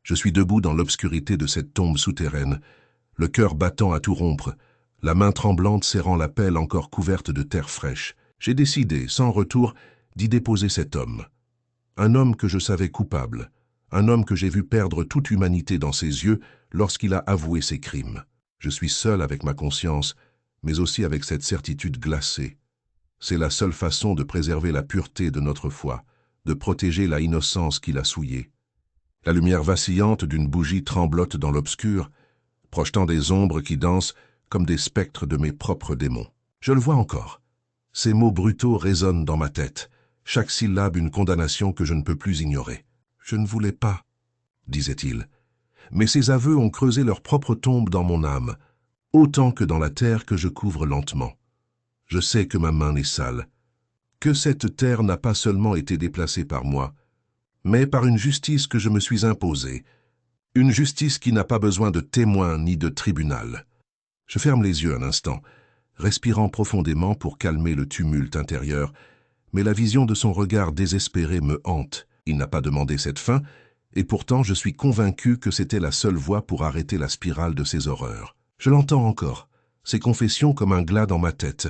Je suis debout dans l'obscurité de cette tombe souterraine, le cœur battant à tout rompre, la main tremblante serrant la pelle encore couverte de terre fraîche. J'ai décidé, sans retour, d'y déposer cet homme. Un homme que je savais coupable, un homme que j'ai vu perdre toute humanité dans ses yeux lorsqu'il a avoué ses crimes. Je suis seul avec ma conscience, mais aussi avec cette certitude glacée. C'est la seule façon de préserver la pureté de notre foi, de protéger la innocence qui l'a souillée. La lumière vacillante d'une bougie tremblote dans l'obscur, projetant des ombres qui dansent comme des spectres de mes propres démons. Je le vois encore. Ces mots brutaux résonnent dans ma tête, chaque syllabe une condamnation que je ne peux plus ignorer. « Je ne voulais pas », disait-il. Mais ces aveux ont creusé leur propre tombe dans mon âme, autant que dans la terre que je couvre lentement. Je sais que ma main est sale, que cette terre n'a pas seulement été déplacée par moi, mais par une justice que je me suis imposée, une justice qui n'a pas besoin de témoins ni de tribunal. Je ferme les yeux un instant, respirant profondément pour calmer le tumulte intérieur, mais la vision de son regard désespéré me hante. Il n'a pas demandé cette fin, et pourtant je suis convaincu que c'était la seule voie pour arrêter la spirale de ses horreurs. Je l'entends encore, ses confessions comme un glas dans ma tête.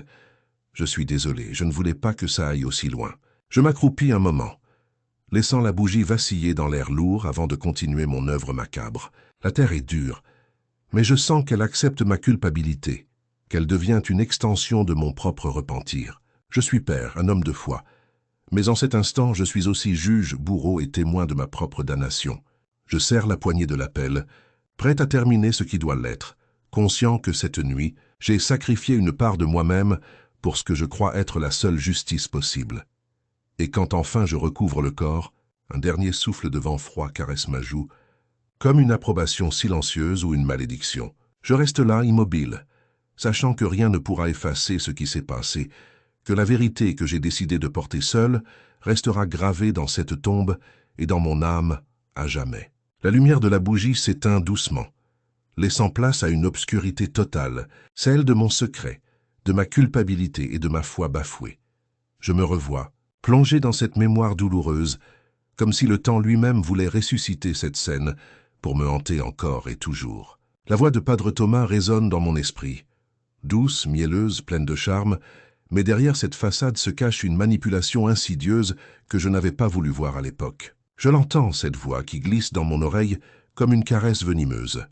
Je suis désolé, je ne voulais pas que ça aille aussi loin. Je m'accroupis un moment, laissant la bougie vaciller dans l'air lourd avant de continuer mon œuvre macabre. La terre est dure, mais je sens qu'elle accepte ma culpabilité, qu'elle devient une extension de mon propre repentir. Je suis père, un homme de foi, mais en cet instant je suis aussi juge, bourreau et témoin de ma propre damnation. Je serre la poignée de la pelle, prêt à terminer ce qui doit l'être, conscient que cette nuit, j'ai sacrifié une part de moi-même pour ce que je crois être la seule justice possible. Et quand enfin je recouvre le corps, un dernier souffle de vent froid caresse ma joue, comme une approbation silencieuse ou une malédiction. Je reste là, immobile, sachant que rien ne pourra effacer ce qui s'est passé, que la vérité que j'ai décidé de porter seule restera gravée dans cette tombe et dans mon âme à jamais. La lumière de la bougie s'éteint doucement, laissant place à une obscurité totale, celle de mon secret, de ma culpabilité et de ma foi bafouée. Je me revois, plongé dans cette mémoire douloureuse, comme si le temps lui-même voulait ressusciter cette scène pour me hanter encore et toujours. La voix de Padre Thomas résonne dans mon esprit, douce, mielleuse, pleine de charme, mais derrière cette façade se cache une manipulation insidieuse que je n'avais pas voulu voir à l'époque. Je l'entends, cette voix qui glisse dans mon oreille comme une caresse venimeuse.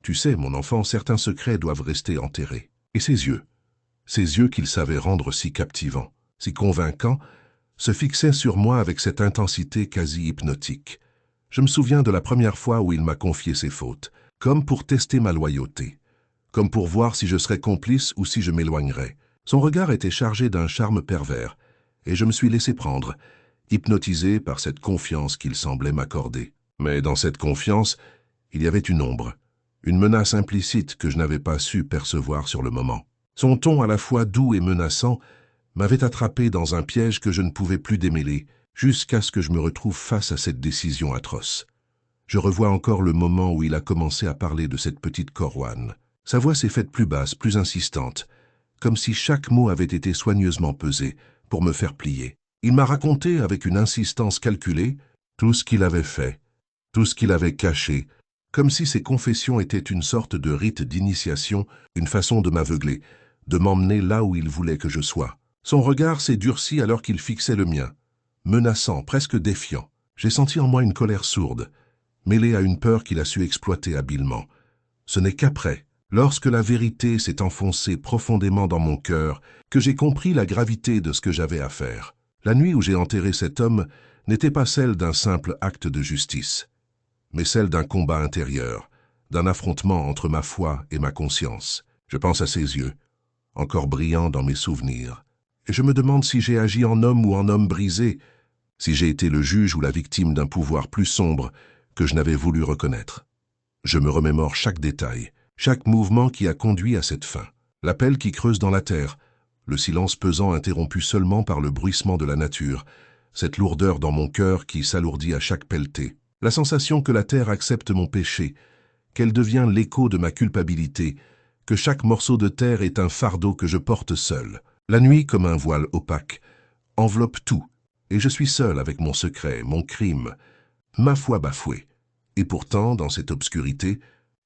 Tu sais, mon enfant, certains secrets doivent rester enterrés. Et ces yeux qu'il savait rendre si captivants, si convaincants, se fixaient sur moi avec cette intensité quasi hypnotique. Je me souviens de la première fois où il m'a confié ses fautes, comme pour tester ma loyauté, comme pour voir si je serais complice ou si je m'éloignerais. Son regard était chargé d'un charme pervers, et je me suis laissé prendre, hypnotisé par cette confiance qu'il semblait m'accorder. Mais dans cette confiance, il y avait une ombre, une menace implicite que je n'avais pas su percevoir sur le moment. Son ton à la fois doux et menaçant m'avait attrapé dans un piège que je ne pouvais plus démêler, jusqu'à ce que je me retrouve face à cette décision atroce. Je revois encore le moment où il a commencé à parler de cette petite Corouane. Sa voix s'est faite plus basse, plus insistante, comme si chaque mot avait été soigneusement pesé pour me faire plier. Il m'a raconté avec une insistance calculée tout ce qu'il avait fait, tout ce qu'il avait caché, comme si ses confessions étaient une sorte de rite d'initiation, une façon de m'aveugler, de m'emmener là où il voulait que je sois. Son regard s'est durci alors qu'il fixait le mien, menaçant, presque défiant. J'ai senti en moi une colère sourde, mêlée à une peur qu'il a su exploiter habilement. Ce n'est qu'après, lorsque la vérité s'est enfoncée profondément dans mon cœur, que j'ai compris la gravité de ce que j'avais à faire. La nuit où j'ai enterré cet homme n'était pas celle d'un simple acte de justice, mais celle d'un combat intérieur, d'un affrontement entre ma foi et ma conscience. Je pense à ses yeux, encore brillants dans mes souvenirs, et je me demande si j'ai agi en homme ou en homme brisé, si j'ai été le juge ou la victime d'un pouvoir plus sombre que je n'avais voulu reconnaître. Je me remémore chaque détail, chaque mouvement qui a conduit à cette fin. L'appel qui creuse dans la terre, le silence pesant interrompu seulement par le bruissement de la nature, cette lourdeur dans mon cœur qui s'alourdit à chaque pelletée. La sensation que la terre accepte mon péché, qu'elle devient l'écho de ma culpabilité, que chaque morceau de terre est un fardeau que je porte seul. La nuit, comme un voile opaque, enveloppe tout, et je suis seul avec mon secret, mon crime, ma foi bafouée. Et pourtant, dans cette obscurité,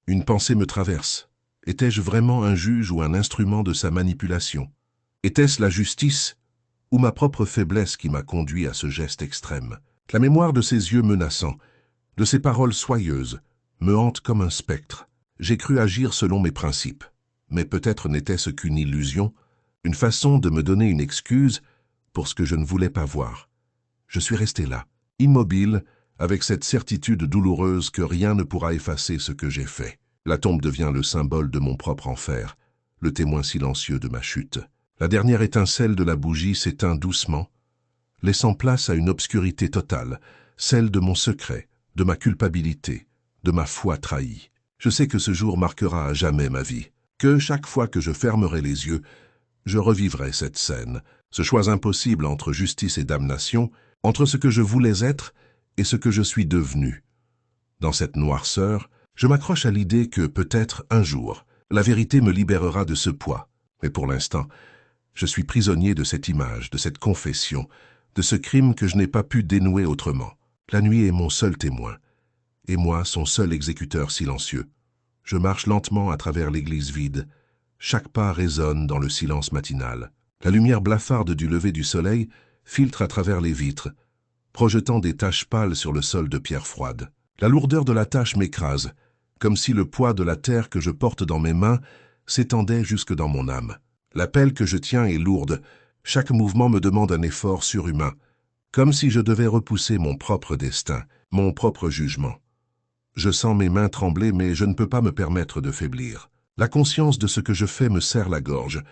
une pensée me traverse. Étais-je vraiment un juge ou un instrument de sa manipulation? Était-ce la justice ou ma propre faiblesse qui m'a conduit à ce geste extrême? La mémoire de ses yeux menaçants, de ses paroles soyeuses, me hante comme un spectre. J'ai cru agir selon mes principes. Mais peut-être n'était-ce qu'une illusion, une façon de me donner une excuse pour ce que je ne voulais pas voir. Je suis resté là, immobile, avec cette certitude douloureuse que rien ne pourra effacer ce que j'ai fait. La tombe devient le symbole de mon propre enfer, le témoin silencieux de ma chute. La dernière étincelle de la bougie s'éteint doucement, laissant place à une obscurité totale, celle de mon secret, de ma culpabilité, de ma foi trahie. Je sais que ce jour marquera à jamais ma vie, que chaque fois que je fermerai les yeux, je revivrai cette scène, ce choix impossible entre justice et damnation, entre ce que je voulais être et ce que je suis devenu. Dans cette noirceur, je m'accroche à l'idée que peut-être un jour, la vérité me libérera de ce poids. Mais pour l'instant, je suis prisonnier de cette image, de cette confession, de ce crime que je n'ai pas pu dénouer autrement. La nuit est mon seul témoin, et moi son seul exécuteur silencieux. Je marche lentement à travers l'église vide. Chaque pas résonne dans le silence matinal. La lumière blafarde du lever du soleil filtre à travers les vitres, projetant des taches pâles sur le sol de pierre froide. La lourdeur de la tâche m'écrase, comme si le poids de la terre que je porte dans mes mains s'étendait jusque dans mon âme. La pelle que je tiens est lourde, chaque mouvement me demande un effort surhumain, comme si je devais repousser mon propre destin, mon propre jugement. Je sens mes mains trembler, mais je ne peux pas me permettre de faiblir. La conscience de ce que je fais me serre la gorge.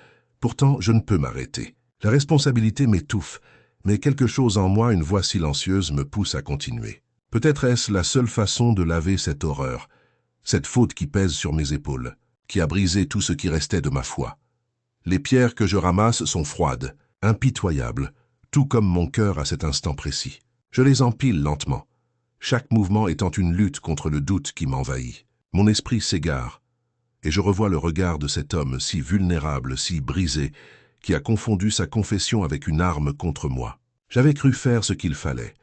Pourtant, je ne peux m'arrêter. La responsabilité m'étouffe, mais quelque chose en moi, une voix silencieuse, me pousse à continuer. Peut-être est-ce la seule façon de laver cette horreur, cette faute qui pèse sur mes épaules, qui a brisé tout ce qui restait de ma foi. Les pierres que je ramasse sont froides, impitoyables, tout comme mon cœur à cet instant précis. Je les empile lentement, chaque mouvement étant une lutte contre le doute qui m'envahit. Mon esprit s'égare, et je revois le regard de cet homme si vulnérable, si brisé, qui a confondu sa confession avec une arme contre moi. J'avais cru faire ce qu'il fallait,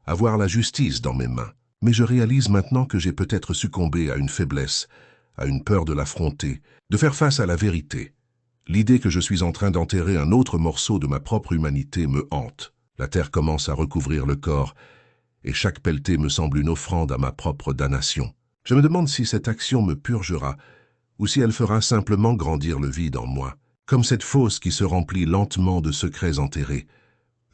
avoir la justice dans mes mains, mais je réalise maintenant que j'ai peut-être succombé à une faiblesse, à une peur de l'affronter, de faire face à la vérité. L'idée que je suis en train d'enterrer un autre morceau de ma propre humanité me hante. La terre commence à recouvrir le corps, et chaque pelletée me semble une offrande à ma propre damnation. Je me demande si cette action me purgera, ou si elle fera simplement grandir le vide en moi. Comme cette fosse qui se remplit lentement de secrets enterrés,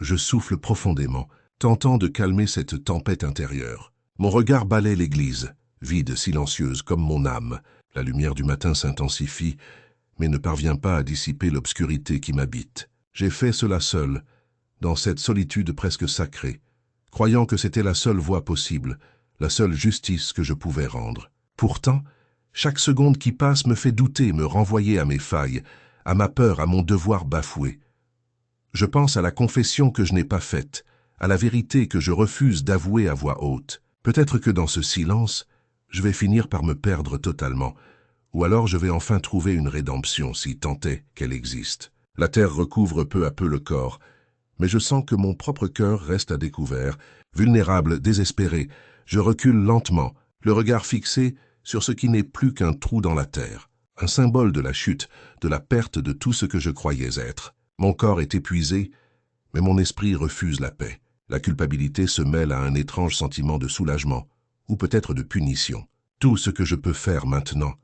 je souffle profondément, tentant de calmer cette tempête intérieure. Mon regard balaie l'église, vide, silencieuse, comme mon âme. La lumière du matin s'intensifie, mais ne parvient pas à dissiper l'obscurité qui m'habite. J'ai fait cela seul, dans cette solitude presque sacrée, croyant que c'était la seule voie possible, la seule justice que je pouvais rendre. Pourtant, chaque seconde qui passe me fait douter, me renvoyer à mes failles, à ma peur, à mon devoir bafoué. Je pense à la confession que je n'ai pas faite, à la vérité que je refuse d'avouer à voix haute. Peut-être que dans ce silence, je vais finir par me perdre totalement, ou alors je vais enfin trouver une rédemption, si tant est qu'elle existe. La terre recouvre peu à peu le corps, mais je sens que mon propre cœur reste à découvert, vulnérable, désespéré. Je recule lentement, le regard fixé sur ce qui n'est plus qu'un trou dans la terre, un symbole de la chute, de la perte de tout ce que je croyais être. Mon corps est épuisé, mais mon esprit refuse la paix. La culpabilité se mêle à un étrange sentiment de soulagement, ou peut-être de punition. Tout ce que je peux faire maintenant,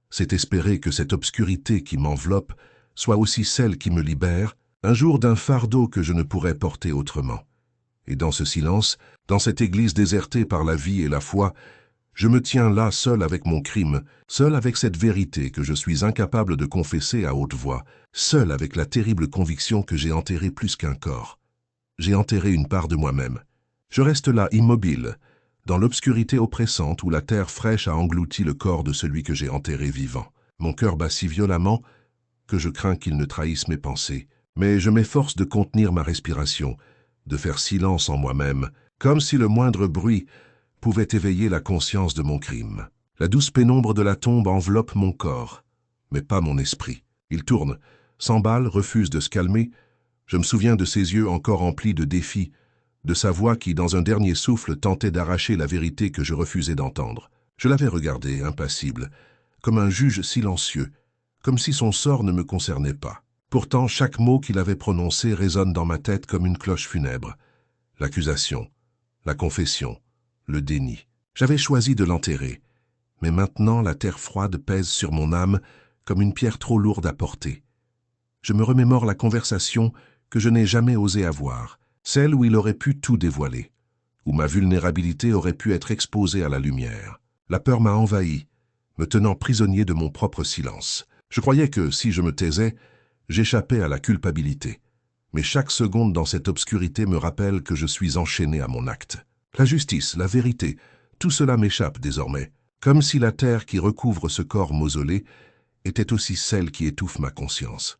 c'est espérer que cette obscurité qui m'enveloppe soit aussi celle qui me libère, un jour d'un fardeau que je ne pourrais porter autrement. Et dans ce silence, dans cette église désertée par la vie et la foi, je me tiens là seul avec mon crime, seul avec cette vérité que je suis incapable de confesser à haute voix, seul avec la terrible conviction que j'ai enterré plus qu'un corps. J'ai enterré une part de moi-même. Je reste là immobile, dans l'obscurité oppressante où la terre fraîche a englouti le corps de celui que j'ai enterré vivant. Mon cœur bat si violemment que je crains qu'il ne trahisse mes pensées, mais je m'efforce de contenir ma respiration, de faire silence en moi-même, comme si le moindre bruit pouvait éveiller la conscience de mon crime. La douce pénombre de la tombe enveloppe mon corps, mais pas mon esprit. Il tourne, s'emballe, refuse de se calmer. Je me souviens de ses yeux encore emplis de défis, de sa voix qui, dans un dernier souffle, tentait d'arracher la vérité que je refusais d'entendre. Je l'avais regardé, impassible, comme un juge silencieux, comme si son sort ne me concernait pas. Pourtant, chaque mot qu'il avait prononcé résonne dans ma tête comme une cloche funèbre. L'accusation, la confession, le déni. J'avais choisi de l'enterrer, mais maintenant la terre froide pèse sur mon âme comme une pierre trop lourde à porter. Je me remémore la conversation que je n'ai jamais osé avoir, celle où il aurait pu tout dévoiler, où ma vulnérabilité aurait pu être exposée à la lumière. La peur m'a envahi, me tenant prisonnier de mon propre silence. Je croyais que, si je me taisais, j'échappais à la culpabilité. Mais chaque seconde dans cette obscurité me rappelle que je suis enchaîné à mon acte. La justice, la vérité, tout cela m'échappe désormais, comme si la terre qui recouvre ce corps mausolé était aussi celle qui étouffe ma conscience.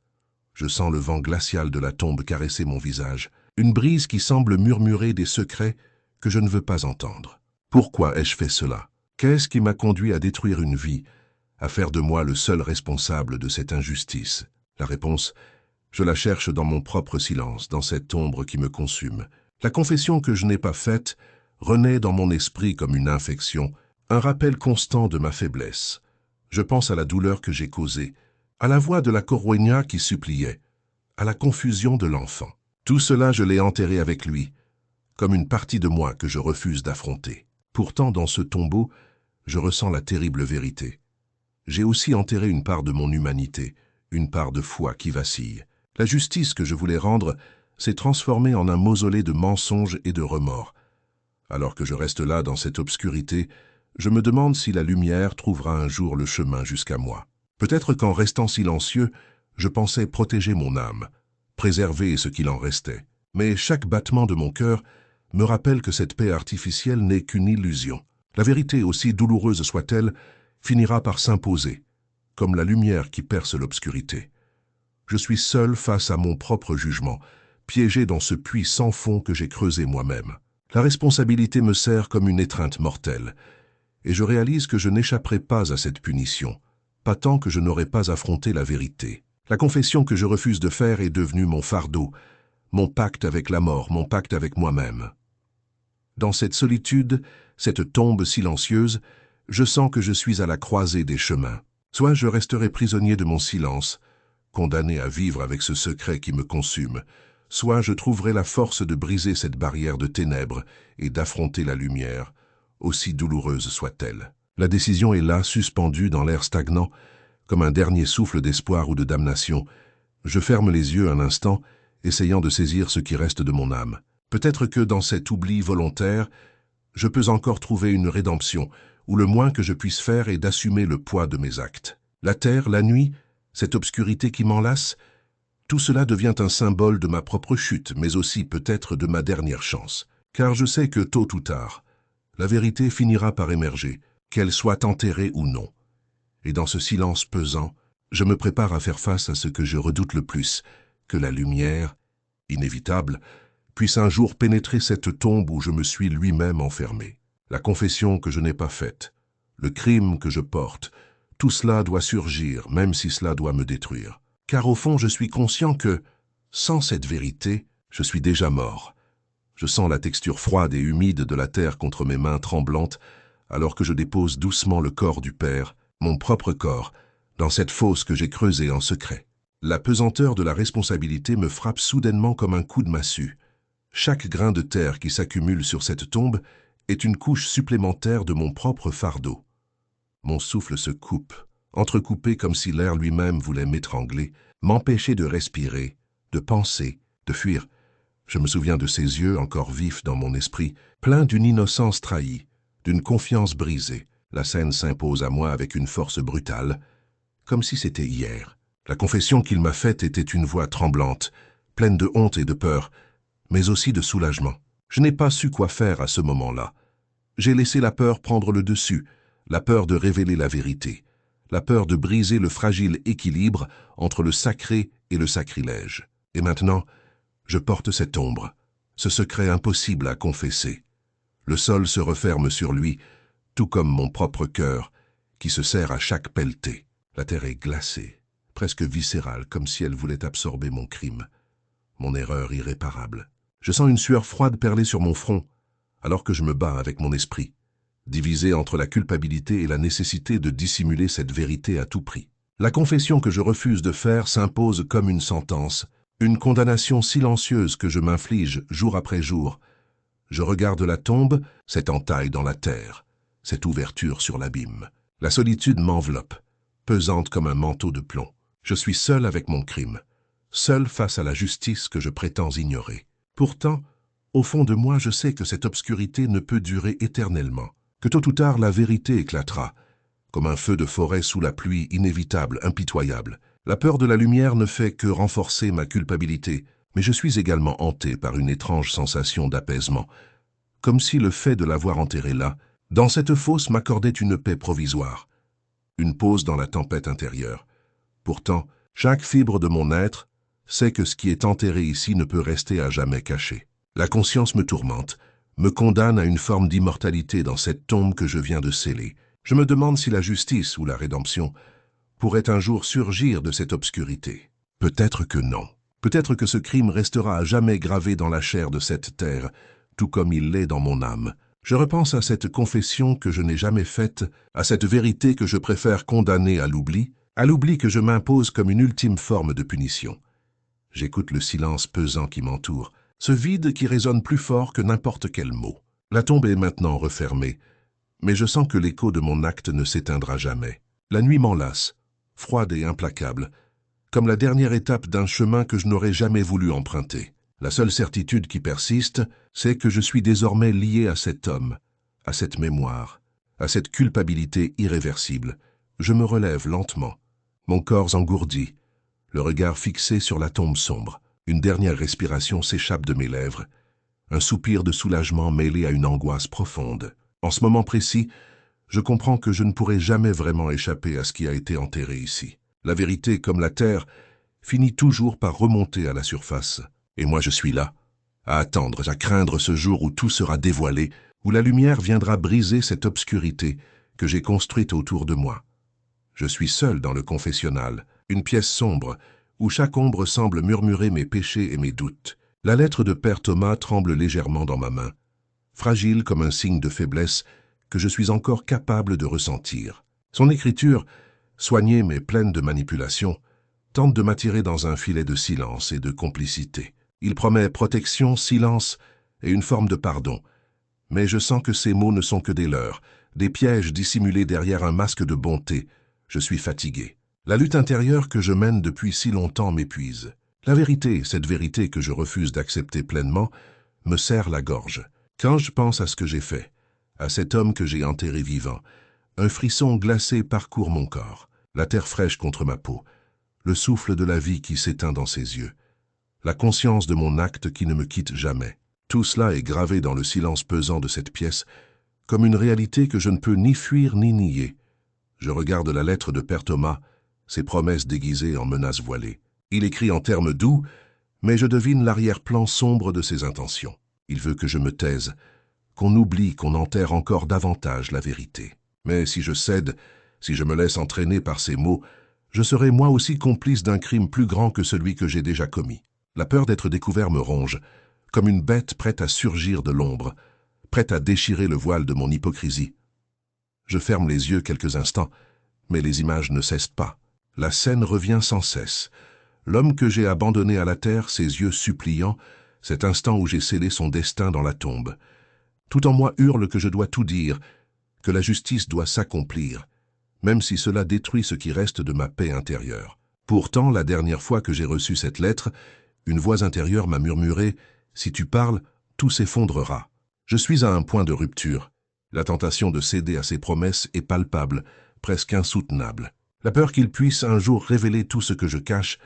Je sens le vent glacial de la tombe caresser mon visage, une brise qui semble murmurer des secrets que je ne veux pas entendre. Pourquoi ai-je fait cela? Qu'est-ce qui m'a conduit à détruire une vie, à faire de moi le seul responsable de cette injustice? La réponse, je la cherche dans mon propre silence, dans cette ombre qui me consume. La confession que je n'ai pas faite renaît dans mon esprit comme une infection, un rappel constant de ma faiblesse. Je pense à la douleur que j'ai causée, à la voix de la Corwénia qui suppliait, à la confusion de l'enfant. Tout cela, je l'ai enterré avec lui, comme une partie de moi que je refuse d'affronter. Pourtant, dans ce tombeau, je ressens la terrible vérité. J'ai aussi enterré une part de mon humanité, une part de foi qui vacille. La justice que je voulais rendre s'est transformée en un mausolée de mensonges et de remords. Alors que je reste là dans cette obscurité, je me demande si la lumière trouvera un jour le chemin jusqu'à moi. Peut-être qu'en restant silencieux, je pensais protéger mon âme, préserver ce qu'il en restait. Mais chaque battement de mon cœur me rappelle que cette paix artificielle n'est qu'une illusion. La vérité, aussi douloureuse soit-elle, finira par s'imposer, comme la lumière qui perce l'obscurité. Je suis seul face à mon propre jugement, piégé dans ce puits sans fond que j'ai creusé moi-même. La responsabilité me sert comme une étreinte mortelle, et je réalise que je n'échapperai pas à cette punition, pas tant que je n'aurai pas affronté la vérité. La confession que je refuse de faire est devenue mon fardeau, mon pacte avec la mort, mon pacte avec moi-même. Dans cette solitude, cette tombe silencieuse, je sens que je suis à la croisée des chemins. Soit je resterai prisonnier de mon silence, condamné à vivre avec ce secret qui me consume, soit je trouverai la force de briser cette barrière de ténèbres et d'affronter la lumière, aussi douloureuse soit-elle. La décision est là, suspendue dans l'air stagnant, comme un dernier souffle d'espoir ou de damnation. Je ferme les yeux un instant, essayant de saisir ce qui reste de mon âme. Peut-être que dans cet oubli volontaire, je peux encore trouver une rédemption, où le moins que je puisse faire est d'assumer le poids de mes actes. La terre, la nuit, cette obscurité qui m'enlace, tout cela devient un symbole de ma propre chute, mais aussi peut-être de ma dernière chance. Car je sais que tôt ou tard, la vérité finira par émerger, qu'elle soit enterrée ou non. Et dans ce silence pesant, je me prépare à faire face à ce que je redoute le plus, que la lumière, inévitable, puisse un jour pénétrer cette tombe où je me suis lui-même enfermé. La confession que je n'ai pas faite, le crime que je porte, tout cela doit surgir, même si cela doit me détruire. Car au fond, je suis conscient que, sans cette vérité, je suis déjà mort. Je sens la texture froide et humide de la terre contre mes mains tremblantes, alors que je dépose doucement le corps du Père, mon propre corps, dans cette fosse que j'ai creusée en secret. La pesanteur de la responsabilité me frappe soudainement comme un coup de massue. Chaque grain de terre qui s'accumule sur cette tombe est une couche supplémentaire de mon propre fardeau. Mon souffle se coupe, entrecoupé comme si l'air lui-même voulait m'étrangler, m'empêcher de respirer, de penser, de fuir. Je me souviens de ses yeux encore vifs dans mon esprit, pleins d'une innocence trahie, d'une confiance brisée. La scène s'impose à moi avec une force brutale, comme si c'était hier. La confession qu'il m'a faite était une voix tremblante, pleine de honte et de peur, mais aussi de soulagement. Je n'ai pas su quoi faire à ce moment-là. J'ai laissé la peur prendre le dessus, la peur de révéler la vérité, la peur de briser le fragile équilibre entre le sacré et le sacrilège. Et maintenant, je porte cette ombre, ce secret impossible à confesser. Le sol se referme sur lui, tout comme mon propre cœur, qui se serre à chaque pelletée. La terre est glacée, presque viscérale, comme si elle voulait absorber mon crime, mon erreur irréparable. Je sens une sueur froide perler sur mon front, alors que je me bats avec mon esprit, divisé entre la culpabilité et la nécessité de dissimuler cette vérité à tout prix. La confession que je refuse de faire s'impose comme une sentence, une condamnation silencieuse que je m'inflige jour après jour. Je regarde la tombe, cette entaille dans la terre, cette ouverture sur l'abîme. La solitude m'enveloppe, pesante comme un manteau de plomb. Je suis seul avec mon crime, seul face à la justice que je prétends ignorer. Pourtant, au fond de moi, je sais que cette obscurité ne peut durer éternellement, que tôt ou tard la vérité éclatera, comme un feu de forêt sous la pluie inévitable, impitoyable. La peur de la lumière ne fait que renforcer ma culpabilité, mais je suis également hanté par une étrange sensation d'apaisement, comme si le fait de l'avoir enterré là, dans cette fosse, m'accordait une paix provisoire, une pause dans la tempête intérieure. Pourtant, chaque fibre de mon être sait que ce qui est enterré ici ne peut rester à jamais caché. La conscience me tourmente, me condamne à une forme d'immortalité dans cette tombe que je viens de sceller. Je me demande si la justice ou la rédemption pourrait un jour surgir de cette obscurité. Peut-être que non. Peut-être que ce crime restera à jamais gravé dans la chair de cette terre, tout comme il l'est dans mon âme. Je repense à cette confession que je n'ai jamais faite, à cette vérité que je préfère condamner à l'oubli que je m'impose comme une ultime forme de punition. J'écoute le silence pesant qui m'entoure, ce vide qui résonne plus fort que n'importe quel mot. La tombe est maintenant refermée, mais je sens que l'écho de mon acte ne s'éteindra jamais. La nuit m'enlace, froide et implacable, comme la dernière étape d'un chemin que je n'aurais jamais voulu emprunter. La seule certitude qui persiste, c'est que je suis désormais lié à cet homme, à cette mémoire, à cette culpabilité irréversible. Je me relève lentement, mon corps engourdi, le regard fixé sur la tombe sombre. Une dernière respiration s'échappe de mes lèvres, un soupir de soulagement mêlé à une angoisse profonde. En ce moment précis, je comprends que je ne pourrai jamais vraiment échapper à ce qui a été enterré ici. La vérité, comme la terre, finit toujours par remonter à la surface. Et moi je suis là, à attendre, à craindre ce jour où tout sera dévoilé, où la lumière viendra briser cette obscurité que j'ai construite autour de moi. Je suis seul dans le confessionnal, une pièce sombre, où chaque ombre semble murmurer mes péchés et mes doutes. La lettre de Père Thomas tremble légèrement dans ma main, fragile comme un signe de faiblesse que je suis encore capable de ressentir. Son écriture, soignée mais pleine de manipulation, tente de m'attirer dans un filet de silence et de complicité. Il promet protection, silence et une forme de pardon. Mais je sens que ces mots ne sont que des leurres, des pièges dissimulés derrière un masque de bonté. Je suis fatigué. La lutte intérieure que je mène depuis si longtemps m'épuise. La vérité, cette vérité que je refuse d'accepter pleinement, me serre la gorge. Quand je pense à ce que j'ai fait, à cet homme que j'ai enterré vivant, un frisson glacé parcourt mon corps, la terre fraîche contre ma peau, le souffle de la vie qui s'éteint dans ses yeux, la conscience de mon acte qui ne me quitte jamais. Tout cela est gravé dans le silence pesant de cette pièce, comme une réalité que je ne peux ni fuir ni nier. Je regarde la lettre de Père Thomas, ses promesses déguisées en menaces voilées. Il écrit en termes doux, mais je devine l'arrière-plan sombre de ses intentions. Il veut que je me taise, qu'on oublie, qu'on enterre encore davantage la vérité. Mais si je cède, si je me laisse entraîner par ces mots, je serai moi aussi complice d'un crime plus grand que celui que j'ai déjà commis. La peur d'être découvert me ronge, comme une bête prête à surgir de l'ombre, prête à déchirer le voile de mon hypocrisie. Je ferme les yeux quelques instants, mais les images ne cessent pas. La scène revient sans cesse. L'homme que j'ai abandonné à la terre, ses yeux suppliants, cet instant où j'ai scellé son destin dans la tombe. Tout en moi hurle que je dois tout dire, que la justice doit s'accomplir, même si cela détruit ce qui reste de ma paix intérieure. Pourtant, la dernière fois que j'ai reçu cette lettre, une voix intérieure m'a murmuré « Si tu parles, tout s'effondrera ». Je suis à un point de rupture. La tentation de céder à ses promesses est palpable, presque insoutenable. La peur qu'il puisse un jour révéler tout ce que je cache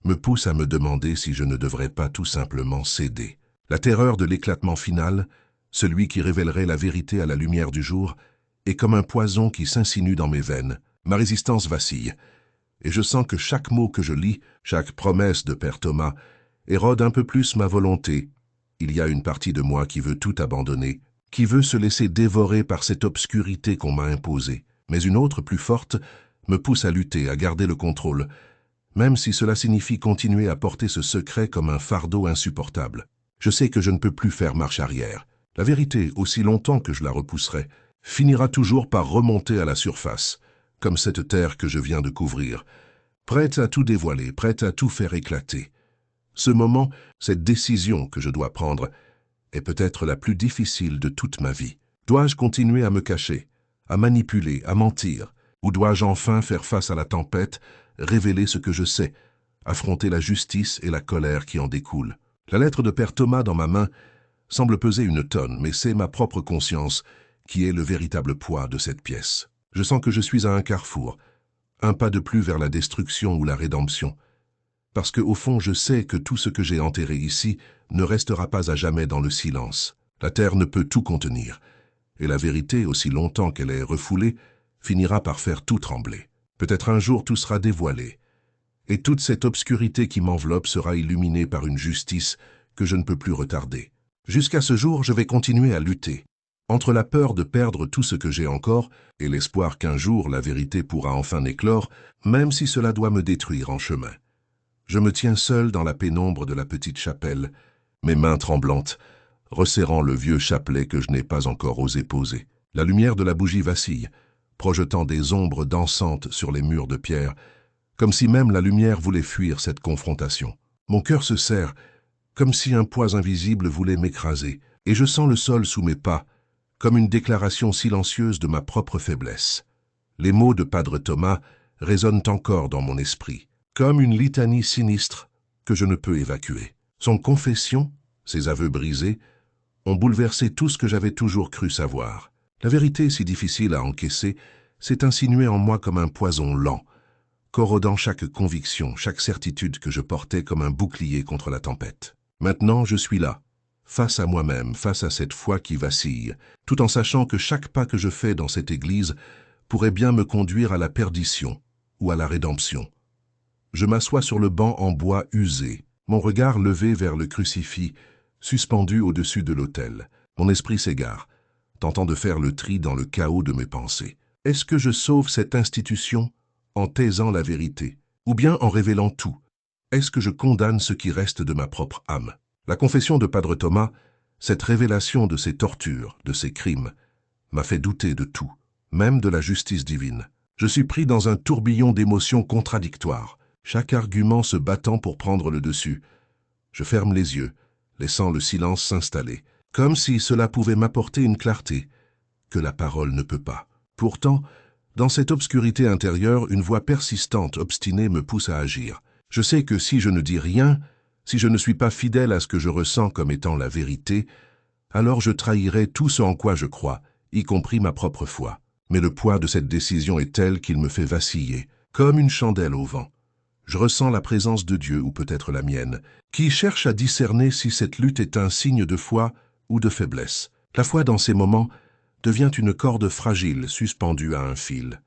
me pousse à me demander si je ne devrais pas tout simplement céder. La terreur de l'éclatement final, celui qui révélerait la vérité à la lumière du jour, est comme un poison qui s'insinue dans mes veines. Ma résistance vacille, et je sens que chaque mot que je lis, chaque promesse de Père Thomas, érode un peu plus ma volonté. Il y a une partie de moi qui veut tout abandonner, qui veut se laisser dévorer par cette obscurité qu'on m'a imposée. Mais une autre, plus forte, me pousse à lutter, à garder le contrôle, même si cela signifie continuer à porter ce secret comme un fardeau insupportable. Je sais que je ne peux plus faire marche arrière. La vérité, aussi longtemps que je la repousserai, finira toujours par remonter à la surface, comme cette terre que je viens de couvrir, prête à tout dévoiler, prête à tout faire éclater. Ce moment, cette décision que je dois prendre, est peut-être la plus difficile de toute ma vie. Dois-je continuer à me cacher, à manipuler, à mentir, ou dois-je enfin faire face à la tempête, révéler ce que je sais, affronter la justice et la colère qui en découlent? La lettre de Père Thomas dans ma main semble peser une tonne, mais c'est ma propre conscience qui est le véritable poids de cette pièce. Je sens que je suis à un carrefour, un pas de plus vers la destruction ou la rédemption, parce que au fond je sais que tout ce que j'ai enterré ici ne restera pas à jamais dans le silence. La terre ne peut tout contenir, et la vérité, aussi longtemps qu'elle est refoulée, finira par faire tout trembler. Peut-être un jour tout sera dévoilé, et toute cette obscurité qui m'enveloppe sera illuminée par une justice que je ne peux plus retarder. Jusqu'à ce jour, je vais continuer à lutter. Entre la peur de perdre tout ce que j'ai encore et l'espoir qu'un jour la vérité pourra enfin éclore, même si cela doit me détruire en chemin. Je me tiens seul dans la pénombre de la petite chapelle, mes mains tremblantes, resserrant le vieux chapelet que je n'ai pas encore osé poser. La lumière de la bougie vacille, projetant des ombres dansantes sur les murs de pierre, comme si même la lumière voulait fuir cette confrontation. Mon cœur se serre, comme si un poids invisible voulait m'écraser, et je sens le sol sous mes pas, comme une déclaration silencieuse de ma propre faiblesse. Les mots de Padre Thomas résonnent encore dans mon esprit, comme une litanie sinistre que je ne peux évacuer. Son confession, ses aveux brisés, ont bouleversé tout ce que j'avais toujours cru savoir. La vérité, si difficile à encaisser, s'est insinuée en moi comme un poison lent, corrodant chaque conviction, chaque certitude que je portais comme un bouclier contre la tempête. Maintenant, je suis là, face à moi-même, face à cette foi qui vacille, tout en sachant que chaque pas que je fais dans cette église pourrait bien me conduire à la perdition ou à la rédemption. Je m'assois sur le banc en bois usé, mon regard levé vers le crucifix, suspendu au-dessus de l'autel. Mon esprit s'égare, tentant de faire le tri dans le chaos de mes pensées. Est-ce que je sauve cette institution en taisant la vérité, ou bien en révélant tout? Est-ce que je condamne ce qui reste de ma propre âme? La confession de Padre Thomas, cette révélation de ses tortures, de ses crimes, m'a fait douter de tout, même de la justice divine. Je suis pris dans un tourbillon d'émotions contradictoires, chaque argument se battant pour prendre le dessus. Je ferme les yeux, laissant le silence s'installer, comme si cela pouvait m'apporter une clarté que la parole ne peut pas. Pourtant, dans cette obscurité intérieure, une voix persistante, obstinée me pousse à agir. Je sais que si je ne dis rien, si je ne suis pas fidèle à ce que je ressens comme étant la vérité, alors je trahirai tout ce en quoi je crois, y compris ma propre foi. Mais le poids de cette décision est tel qu'il me fait vaciller, comme une chandelle au vent. Je ressens la présence de Dieu, ou peut-être la mienne, qui cherche à discerner si cette lutte est un signe de foi ou de faiblesse. La foi, dans ces moments, devient une corde fragile suspendue à un fil,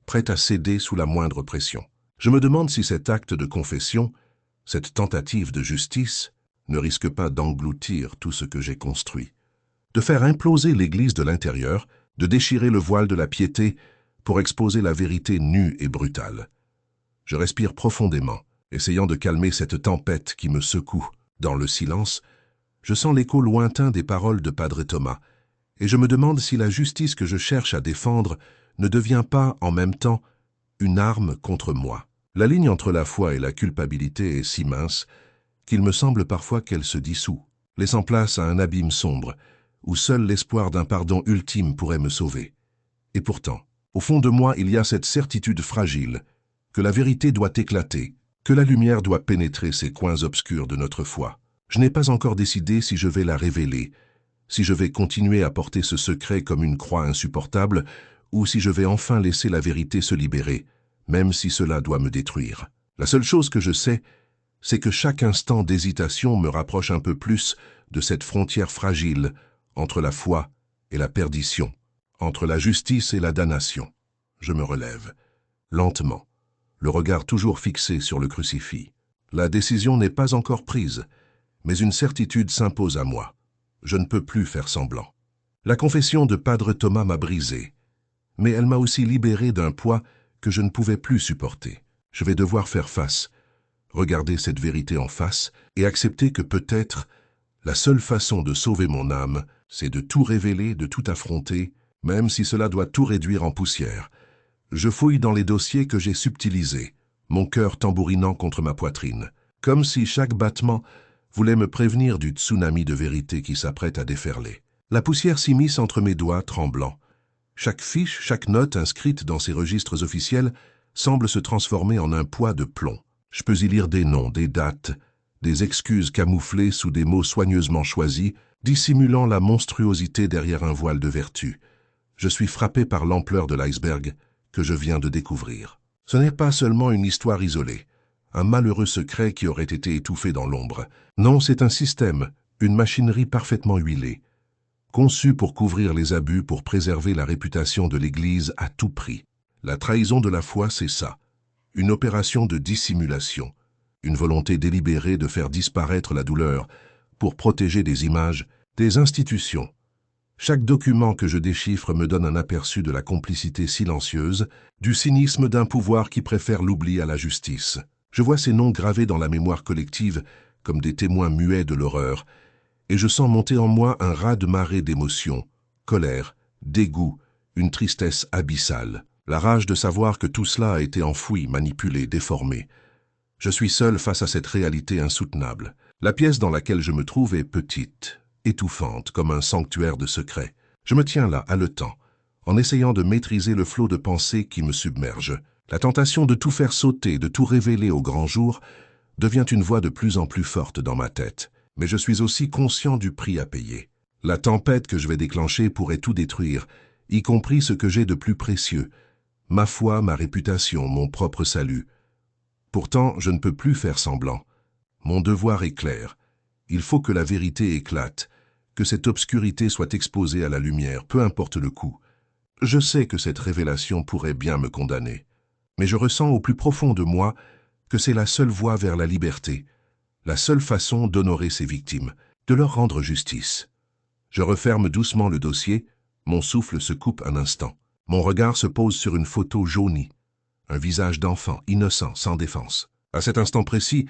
prête à céder sous la moindre pression. Je me demande si cet acte de confession, cette tentative de justice, ne risque pas d'engloutir tout ce que j'ai construit, de faire imploser l'Église de l'intérieur, de déchirer le voile de la piété pour exposer la vérité nue et brutale. Je respire profondément, essayant de calmer cette tempête qui me secoue. Dans le silence, je sens l'écho lointain des paroles de Padre Thomas, et je me demande si la justice que je cherche à défendre ne devient pas, en même temps, une arme contre moi. La ligne entre la foi et la culpabilité est si mince qu'il me semble parfois qu'elle se dissout, laissant place à un abîme sombre, où seul l'espoir d'un pardon ultime pourrait me sauver. Et pourtant, au fond de moi, il y a cette certitude fragile que la vérité doit éclater, que la lumière doit pénétrer ces coins obscurs de notre foi. Je n'ai pas encore décidé si je vais la révéler, si je vais continuer à porter ce secret comme une croix insupportable, ou si je vais enfin laisser la vérité se libérer, même si cela doit me détruire. La seule chose que je sais, c'est que chaque instant d'hésitation me rapproche un peu plus de cette frontière fragile entre la foi et la perdition, entre la justice et la damnation. Je me relève, lentement, le regard toujours fixé sur le crucifix. La décision n'est pas encore prise, mais une certitude s'impose à moi. Je ne peux plus faire semblant. La confession de Padre Thomas m'a brisé, mais elle m'a aussi libéré d'un poids que je ne pouvais plus supporter. Je vais devoir faire face, regarder cette vérité en face et accepter que peut-être La seule façon de sauver mon âme, c'est de tout révéler, de tout affronter, même si cela doit tout réduire en poussière. Je fouille dans les dossiers que j'ai subtilisés, mon cœur tambourinant contre ma poitrine, comme si chaque battement voulait me prévenir du tsunami de vérité qui s'apprête à déferler. La poussière s'immisce entre mes doigts tremblants. Chaque fiche, chaque note inscrite dans ces registres officiels semble se transformer en un poids de plomb. Je peux y lire des noms, des dates, des excuses camouflées sous des mots soigneusement choisis, dissimulant la monstruosité derrière un voile de vertu. Je suis frappé par l'ampleur de l'iceberg que je viens de découvrir. Ce n'est pas seulement une histoire isolée, un malheureux secret qui aurait été étouffé dans l'ombre. Non, c'est un système, une machinerie parfaitement huilée, conçue pour couvrir les abus, pour préserver la réputation de l'Église à tout prix. La trahison de la foi, c'est ça. Une opération de dissimulation, une volonté délibérée de faire disparaître la douleur pour protéger des images, des institutions. Chaque document que je déchiffre me donne un aperçu de la complicité silencieuse, du cynisme d'un pouvoir qui préfère l'oubli à la justice. Je vois ces noms gravés dans la mémoire collective comme des témoins muets de l'horreur, et je sens monter en moi un raz-de-marée d'émotions, colère, dégoût, une tristesse abyssale. La rage de savoir que tout cela a été enfoui, manipulé, déformé. Je suis seul face à cette réalité insoutenable. La pièce dans laquelle je me trouve est petite, étouffante, comme un sanctuaire de secrets. Je me tiens là, haletant, en essayant de maîtriser le flot de pensées qui me submerge. La tentation de tout faire sauter, de tout révéler au grand jour, devient une voix de plus en plus forte dans ma tête. Mais je suis aussi conscient du prix à payer. La tempête que je vais déclencher pourrait tout détruire, y compris ce que j'ai de plus précieux, ma foi, ma réputation, mon propre salut. Pourtant, je ne peux plus faire semblant. Mon devoir est clair. Il faut que la vérité éclate, que cette obscurité soit exposée à la lumière, peu importe le coût. Je sais que cette révélation pourrait bien me condamner, mais je ressens au plus profond de moi que c'est la seule voie vers la liberté, la seule façon d'honorer ces victimes, de leur rendre justice. Je referme doucement le dossier, mon souffle se coupe un instant. Mon regard se pose sur une photo jaunie, un visage d'enfant, innocent, sans défense. À cet instant précis,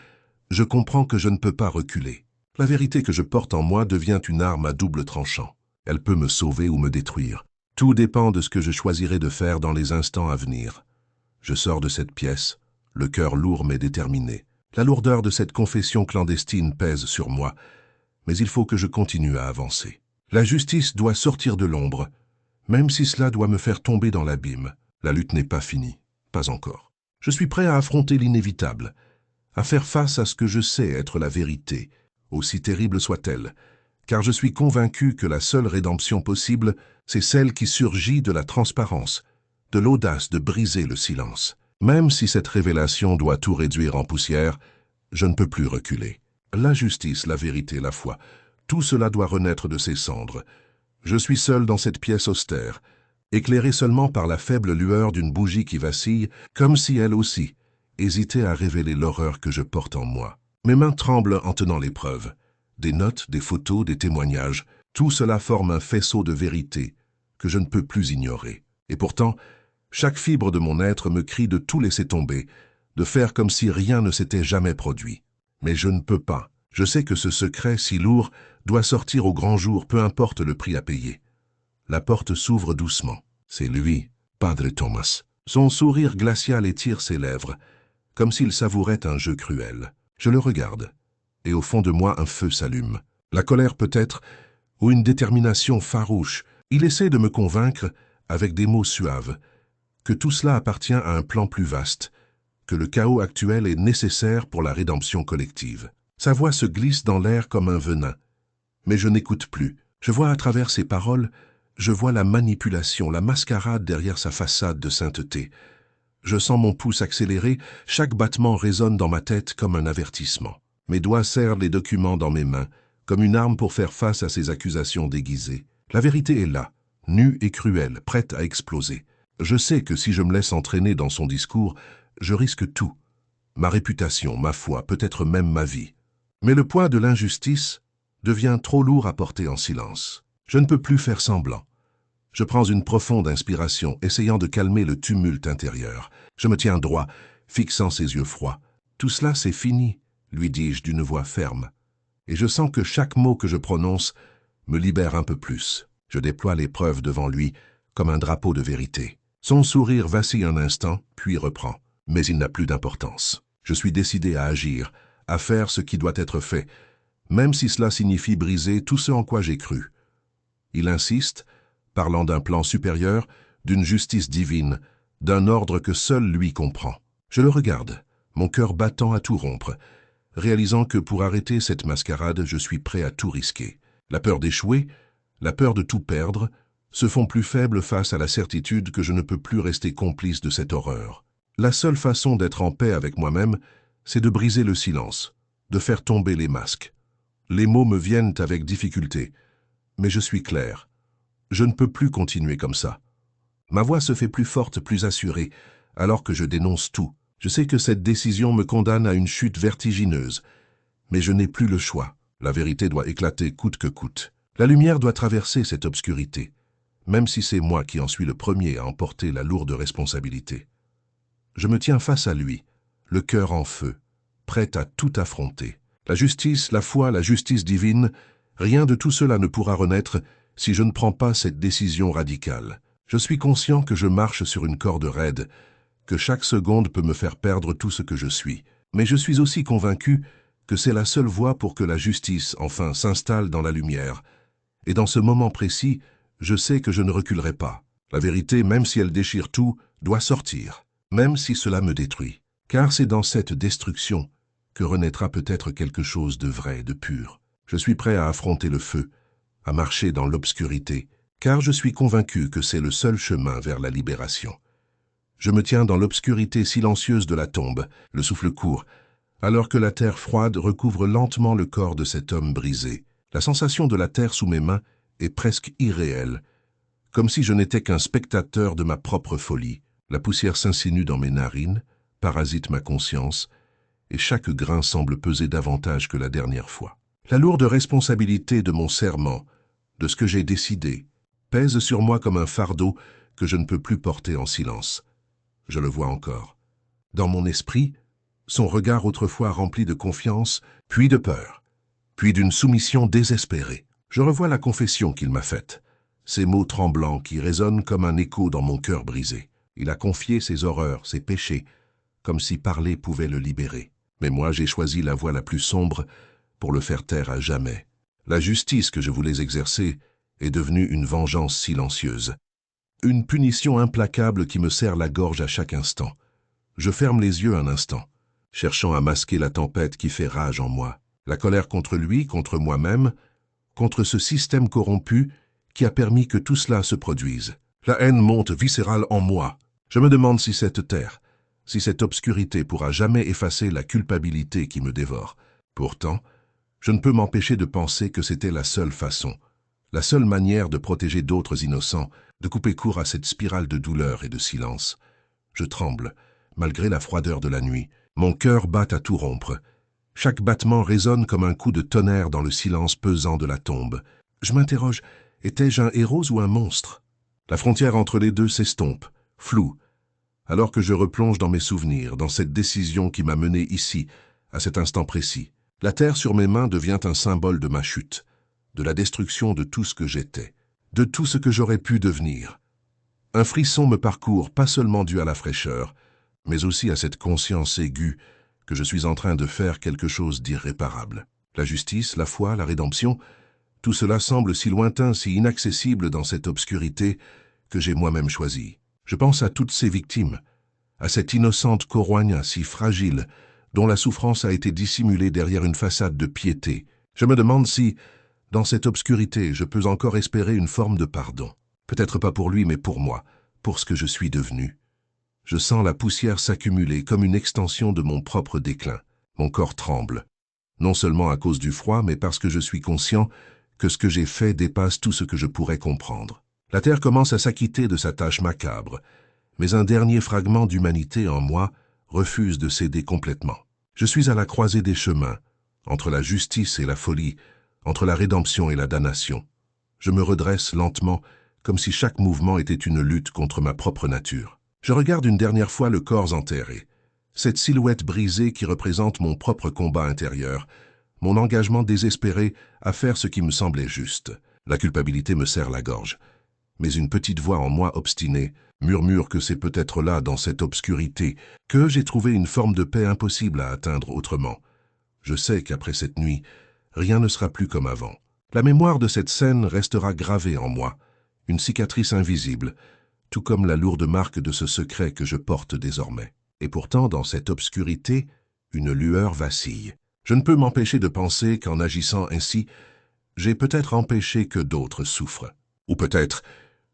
je comprends que je ne peux pas reculer. La vérité que je porte en moi devient une arme à double tranchant. Elle peut me sauver ou me détruire. Tout dépend de ce que je choisirai de faire dans les instants à venir. Je sors de cette pièce, le cœur lourd mais déterminé. La lourdeur de cette confession clandestine pèse sur moi, mais il faut que je continue à avancer. La justice doit sortir de l'ombre, même si cela doit me faire tomber dans l'abîme. La lutte n'est pas finie, pas encore. Je suis prêt à affronter l'inévitable, à faire face à ce que je sais être la vérité, aussi terrible soit-elle, car je suis convaincu que la seule rédemption possible, c'est celle qui surgit de la transparence, de l'audace de briser le silence. Même si cette révélation doit tout réduire en poussière, je ne peux plus reculer. La justice, la vérité, la foi, tout cela doit renaître de ses cendres. Je suis seul dans cette pièce austère, éclairé seulement par la faible lueur d'une bougie qui vacille, comme si elle aussi hésitait à révéler l'horreur que je porte en moi. Mes mains tremblent en tenant l'épreuve. Des notes, des photos, des témoignages, tout cela forme un faisceau de vérité que je ne peux plus ignorer. Et pourtant, chaque fibre de mon être me crie de tout laisser tomber, de faire comme si rien ne s'était jamais produit. Mais je ne peux pas. Je sais que ce secret si lourd doit sortir au grand jour, peu importe le prix à payer. La porte s'ouvre doucement. C'est lui, Padre Thomas. Son sourire glacial étire ses lèvres, comme s'il savourait un jeu cruel. Je le regarde, et au fond de moi un feu s'allume. La colère peut-être, ou une détermination farouche. Il essaie de me convaincre, avec des mots suaves, que tout cela appartient à un plan plus vaste, que le chaos actuel est nécessaire pour la rédemption collective. Sa voix se glisse dans l'air comme un venin. Mais je n'écoute plus. Je vois à travers ses paroles, je vois la manipulation, la mascarade derrière sa façade de sainteté. Je sens mon pouce accélérer, chaque battement résonne dans ma tête comme un avertissement. Mes doigts serrent les documents dans mes mains, comme une arme pour faire face à ces accusations déguisées. La vérité est là, nue et cruelle, prête à exploser. Je sais que si je me laisse entraîner dans son discours, je risque tout. Ma réputation, ma foi, peut-être même ma vie. Mais le poids de l'injustice devient trop lourd à porter en silence. Je ne peux plus faire semblant. Je prends une profonde inspiration, essayant de calmer le tumulte intérieur. Je me tiens droit, fixant ses yeux froids. « Tout cela, c'est fini », lui dis-je d'une voix ferme. et je sens que chaque mot que je prononce me libère un peu plus. Je déploie les preuves devant lui comme un drapeau de vérité. Son sourire vacille un instant, puis reprend. Mais il n'a plus d'importance. Je suis décidé à agir, à faire ce qui doit être fait, même si cela signifie briser tout ce en quoi j'ai cru. Il insiste, parlant d'un plan supérieur, d'une justice divine, d'un ordre que seul lui comprend. Je le regarde, mon cœur battant à tout rompre, réalisant que pour arrêter cette mascarade, je suis prêt à tout risquer. La peur d'échouer, la peur de tout perdre, se font plus faibles face à la certitude que je ne peux plus rester complice de cette horreur. La seule façon d'être en paix avec moi-même, c'est de briser le silence, de faire tomber les masques. Les mots me viennent avec difficulté, mais je suis clair. Je ne peux plus continuer comme ça. Ma voix se fait plus forte, plus assurée, alors que je dénonce tout. Je sais que cette décision me condamne à une chute vertigineuse, mais je n'ai plus le choix. La vérité doit éclater coûte que coûte. La lumière doit traverser cette obscurité, même si c'est moi qui en suis le premier à emporter la lourde responsabilité. Je me tiens face à lui, le cœur en feu, prêt à tout affronter. La justice, la foi, la justice divine, rien de tout cela ne pourra renaître si je ne prends pas cette décision radicale. Je suis conscient que je marche sur une corde raide, que chaque seconde peut me faire perdre tout ce que je suis. Mais je suis aussi convaincu que c'est la seule voie pour que la justice, enfin, s'installe dans la lumière. Et dans ce moment précis, je sais que je ne reculerai pas. La vérité, même si elle déchire tout, doit sortir, même si cela me détruit. Car c'est dans cette destruction que renaîtra peut-être quelque chose de vrai, de pur. Je suis prêt à affronter le feu, à marcher dans l'obscurité, car je suis convaincu que c'est le seul chemin vers la libération. Je me tiens dans l'obscurité silencieuse de la tombe, le souffle court, alors que la terre froide recouvre lentement le corps de cet homme brisé. La sensation de la terre sous mes mains est presque irréelle, comme si je n'étais qu'un spectateur de ma propre folie. La poussière s'insinue dans mes narines, parasite ma conscience, et chaque grain semble peser davantage que la dernière fois. La lourde responsabilité de mon serment, de ce que j'ai décidé, pèse sur moi comme un fardeau que je ne peux plus porter en silence. Je le vois encore. Dans mon esprit, son regard autrefois rempli de confiance, puis de peur, puis d'une soumission désespérée. Je revois la confession qu'il m'a faite, ces mots tremblants qui résonnent comme un écho dans mon cœur brisé. Il a confié ses horreurs, ses péchés, comme si parler pouvait le libérer. Mais moi, j'ai choisi la voie la plus sombre pour le faire taire à jamais. La justice que je voulais exercer est devenue une vengeance silencieuse. Une punition implacable qui me serre la gorge à chaque instant. Je ferme les yeux un instant, cherchant à masquer la tempête qui fait rage en moi. La colère contre lui, contre moi-même, contre ce système corrompu qui a permis que tout cela se produise. La haine monte viscérale en moi. Je me demande si cette terre, si cette obscurité pourra jamais effacer la culpabilité qui me dévore. Pourtant, je ne peux m'empêcher de penser que c'était la seule façon, la seule manière de protéger d'autres innocents, de couper court à cette spirale de douleur et de silence. Je tremble, malgré la froideur de la nuit. Mon cœur bat à tout rompre. Chaque battement résonne comme un coup de tonnerre dans le silence pesant de la tombe. Je m'interroge, étais-je un héros ou un monstre? La frontière entre les deux s'estompe, floue, alors que je replonge dans mes souvenirs, dans cette décision qui m'a mené ici, à cet instant précis. La terre sur mes mains devient un symbole de ma chute, de la destruction de tout ce que j'étais, de tout ce que j'aurais pu devenir. Un frisson me parcourt, pas seulement dû à la fraîcheur, mais aussi à cette conscience aiguë que je suis en train de faire quelque chose d'irréparable. La justice, la foi, la rédemption, tout cela semble si lointain, si inaccessible dans cette obscurité que j'ai moi-même choisie. Je pense à toutes ces victimes, à cette innocente Koroania si fragile, dont la souffrance a été dissimulée derrière une façade de piété. Je me demande si, dans cette obscurité, je peux encore espérer une forme de pardon. Peut-être pas pour lui, mais pour moi, pour ce que je suis devenu. Je sens la poussière s'accumuler comme une extension de mon propre déclin. Mon corps tremble, non seulement à cause du froid, mais parce que je suis conscient que ce que j'ai fait dépasse tout ce que je pourrais comprendre. La terre commence à s'acquitter de sa tâche macabre, mais un dernier fragment d'humanité en moi refuse de céder complètement. Je suis à la croisée des chemins, entre la justice et la folie, entre la rédemption et la damnation. Je me redresse lentement, comme si chaque mouvement était une lutte contre ma propre nature. Je regarde une dernière fois le corps enterré, cette silhouette brisée qui représente mon propre combat intérieur, mon engagement désespéré à faire ce qui me semblait juste. La culpabilité me serre la gorge. Mais une petite voix en moi obstinée murmure que c'est peut-être là, dans cette obscurité, que j'ai trouvé une forme de paix impossible à atteindre autrement. Je sais qu'après cette nuit, rien ne sera plus comme avant. La mémoire de cette scène restera gravée en moi, une cicatrice invisible, tout comme la lourde marque de ce secret que je porte désormais. Et pourtant, dans cette obscurité, une lueur vacille. Je ne peux m'empêcher de penser qu'en agissant ainsi, j'ai peut-être empêché que d'autres souffrent. Ou peut-être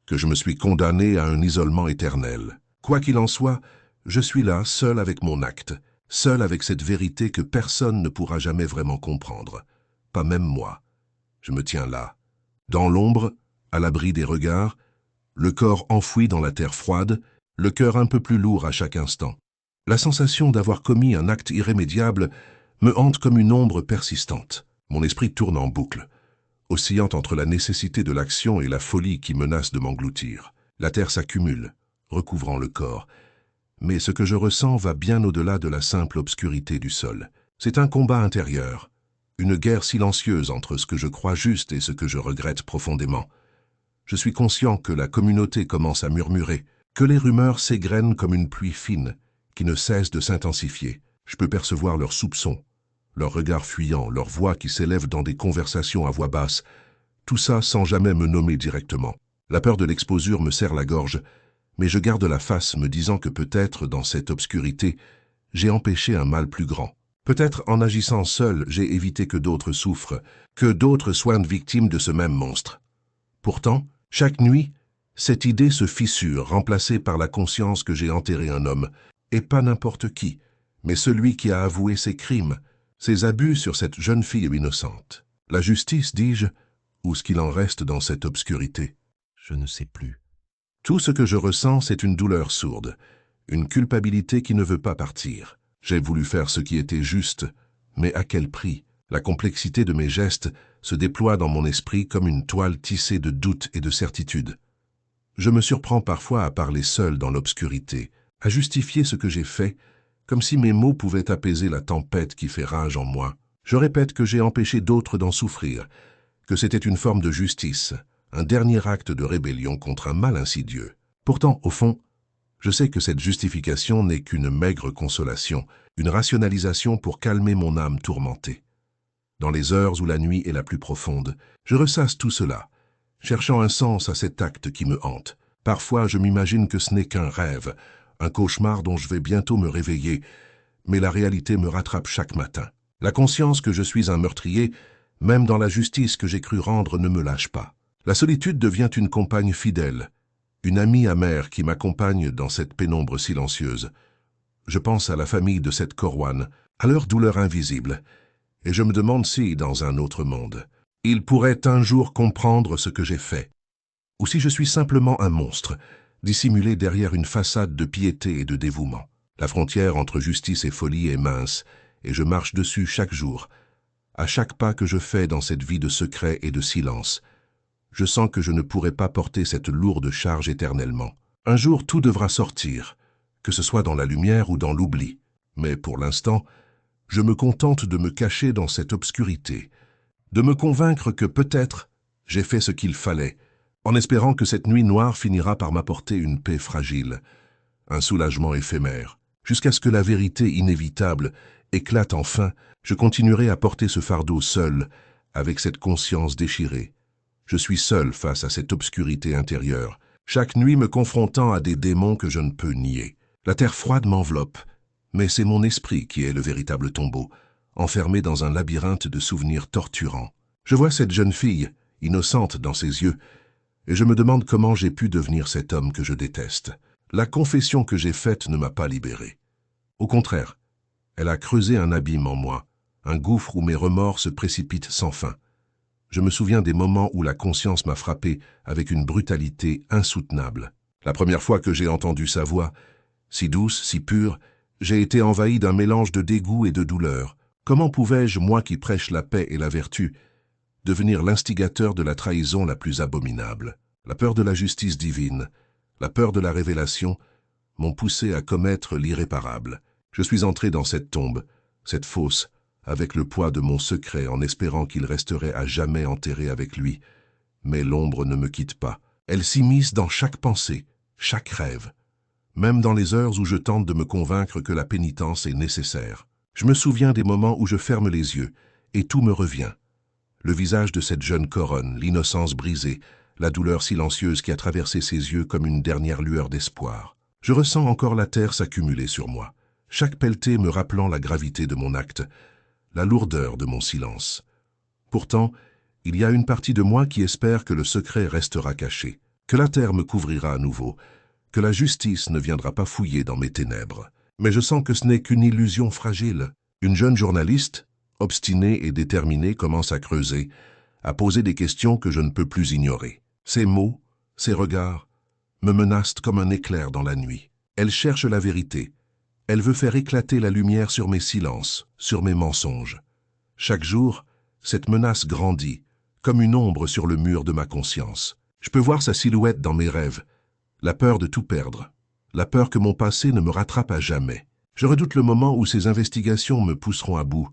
que je me suis condamné à un isolement éternel. Quoi qu'il en soit, je suis là, seul avec mon acte, seul avec cette vérité que personne ne pourra jamais vraiment comprendre. Pas même moi. Je me tiens là, dans l'ombre, à l'abri des regards, le corps enfoui dans la terre froide, le cœur un peu plus lourd à chaque instant. La sensation d'avoir commis un acte irrémédiable me hante comme une ombre persistante. Mon esprit tourne en boucle, oscillant entre la nécessité de l'action et la folie qui menace de m'engloutir. La terre s'accumule, recouvrant le corps. Mais ce que je ressens va bien au-delà de la simple obscurité du sol. C'est un combat intérieur, une guerre silencieuse entre ce que je crois juste et ce que je regrette profondément. Je suis conscient que la communauté commence à murmurer, que les rumeurs s'égrènent comme une pluie fine, qui ne cesse de s'intensifier. Je peux percevoir leurs soupçons, leurs regards fuyants, leurs voix qui s'élèvent dans des conversations à voix basse, tout ça sans jamais me nommer directement. La peur de l'exposure me serre la gorge, mais je garde la face me disant que peut-être, dans cette obscurité, j'ai empêché un mal plus grand. Peut-être en agissant seul, j'ai évité que d'autres souffrent, que d'autres soient victimes de ce même monstre. Pourtant, chaque nuit, cette idée se fissure, remplacée par la conscience que j'ai enterré un homme, et pas n'importe qui, mais celui qui a avoué ses crimes, ses abus sur cette jeune fille innocente. La justice, dis-je, ou ce qu'il en reste dans cette obscurité? Je ne sais plus. Tout ce que je ressens, c'est une douleur sourde, une culpabilité qui ne veut pas partir. J'ai voulu faire ce qui était juste, mais à quel prix? La complexité de mes gestes se déploie dans mon esprit comme une toile tissée de doutes et de certitudes. Je me surprends parfois à parler seul dans l'obscurité, à justifier ce que j'ai fait, comme si mes mots pouvaient apaiser la tempête qui fait rage en moi. Je répète que j'ai empêché d'autres d'en souffrir, que c'était une forme de justice, un dernier acte de rébellion contre un mal insidieux. Pourtant, au fond, je sais que cette justification n'est qu'une maigre consolation, une rationalisation pour calmer mon âme tourmentée. Dans les heures où la nuit est la plus profonde, je ressasse tout cela, cherchant un sens à cet acte qui me hante. Parfois, je m'imagine que ce n'est qu'un rêve, un cauchemar dont je vais bientôt me réveiller, mais la réalité me rattrape chaque matin. La conscience que je suis un meurtrier, même dans la justice que j'ai cru rendre, ne me lâche pas. La solitude devient une compagne fidèle, une amie amère qui m'accompagne dans cette pénombre silencieuse. Je pense à la famille de cette Corwan, à leur douleur invisible, et je me demande si, dans un autre monde, ils pourraient un jour comprendre ce que j'ai fait, ou si je suis simplement un monstre, dissimulé derrière une façade de piété et de dévouement. La frontière entre justice et folie est mince, et je marche dessus chaque jour. À chaque pas que je fais dans cette vie de secret et de silence, je sens que je ne pourrai pas porter cette lourde charge éternellement. Un jour, tout devra sortir, que ce soit dans la lumière ou dans l'oubli. Mais pour l'instant, je me contente de me cacher dans cette obscurité, de me convaincre que peut-être j'ai fait ce qu'il fallait, en espérant que cette nuit noire finira par m'apporter une paix fragile, un soulagement éphémère. Jusqu'à ce que la vérité inévitable éclate enfin, je continuerai à porter ce fardeau seul, avec cette conscience déchirée. Je suis seul face à cette obscurité intérieure, chaque nuit me confrontant à des démons que je ne peux nier. La terre froide m'enveloppe, mais c'est mon esprit qui est le véritable tombeau, enfermé dans un labyrinthe de souvenirs torturants. Je vois cette jeune fille, innocente dans ses yeux, et je me demande comment j'ai pu devenir cet homme que je déteste. La confession que j'ai faite ne m'a pas libéré. Au contraire, elle a creusé un abîme en moi, un gouffre où mes remords se précipitent sans fin. Je me souviens des moments où la conscience m'a frappé avec une brutalité insoutenable. La première fois que j'ai entendu sa voix, si douce, si pure, j'ai été envahi d'un mélange de dégoût et de douleur. Comment pouvais-je, moi qui prêche la paix et la vertu, devenir l'instigateur de la trahison la plus abominable? La peur de la justice divine, la peur de la révélation, m'ont poussé à commettre l'irréparable. Je suis entré dans cette tombe, cette fosse, avec le poids de mon secret en espérant qu'il resterait à jamais enterré avec lui. Mais l'ombre ne me quitte pas. Elle s'immisce dans chaque pensée, chaque rêve, même dans les heures où je tente de me convaincre que la pénitence est nécessaire. Je me souviens des moments où je ferme les yeux, et tout me revient. Le visage de cette jeune Coronne, l'innocence brisée, la douleur silencieuse qui a traversé ses yeux comme une dernière lueur d'espoir. Je ressens encore la terre s'accumuler sur moi, chaque pelletée me rappelant la gravité de mon acte, la lourdeur de mon silence. Pourtant, il y a une partie de moi qui espère que le secret restera caché, que la terre me couvrira à nouveau, que la justice ne viendra pas fouiller dans mes ténèbres. Mais je sens que ce n'est qu'une illusion fragile. Une jeune journaliste, obstinée et déterminée, commence à creuser, à poser des questions que je ne peux plus ignorer. Ses mots, ses regards, me menacent comme un éclair dans la nuit. Elle cherche la vérité. Elle veut faire éclater la lumière sur mes silences, sur mes mensonges. Chaque jour, cette menace grandit, comme une ombre sur le mur de ma conscience. Je peux voir sa silhouette dans mes rêves, la peur de tout perdre, la peur que mon passé ne me rattrape à jamais. Je redoute le moment où ces investigations me pousseront à bout,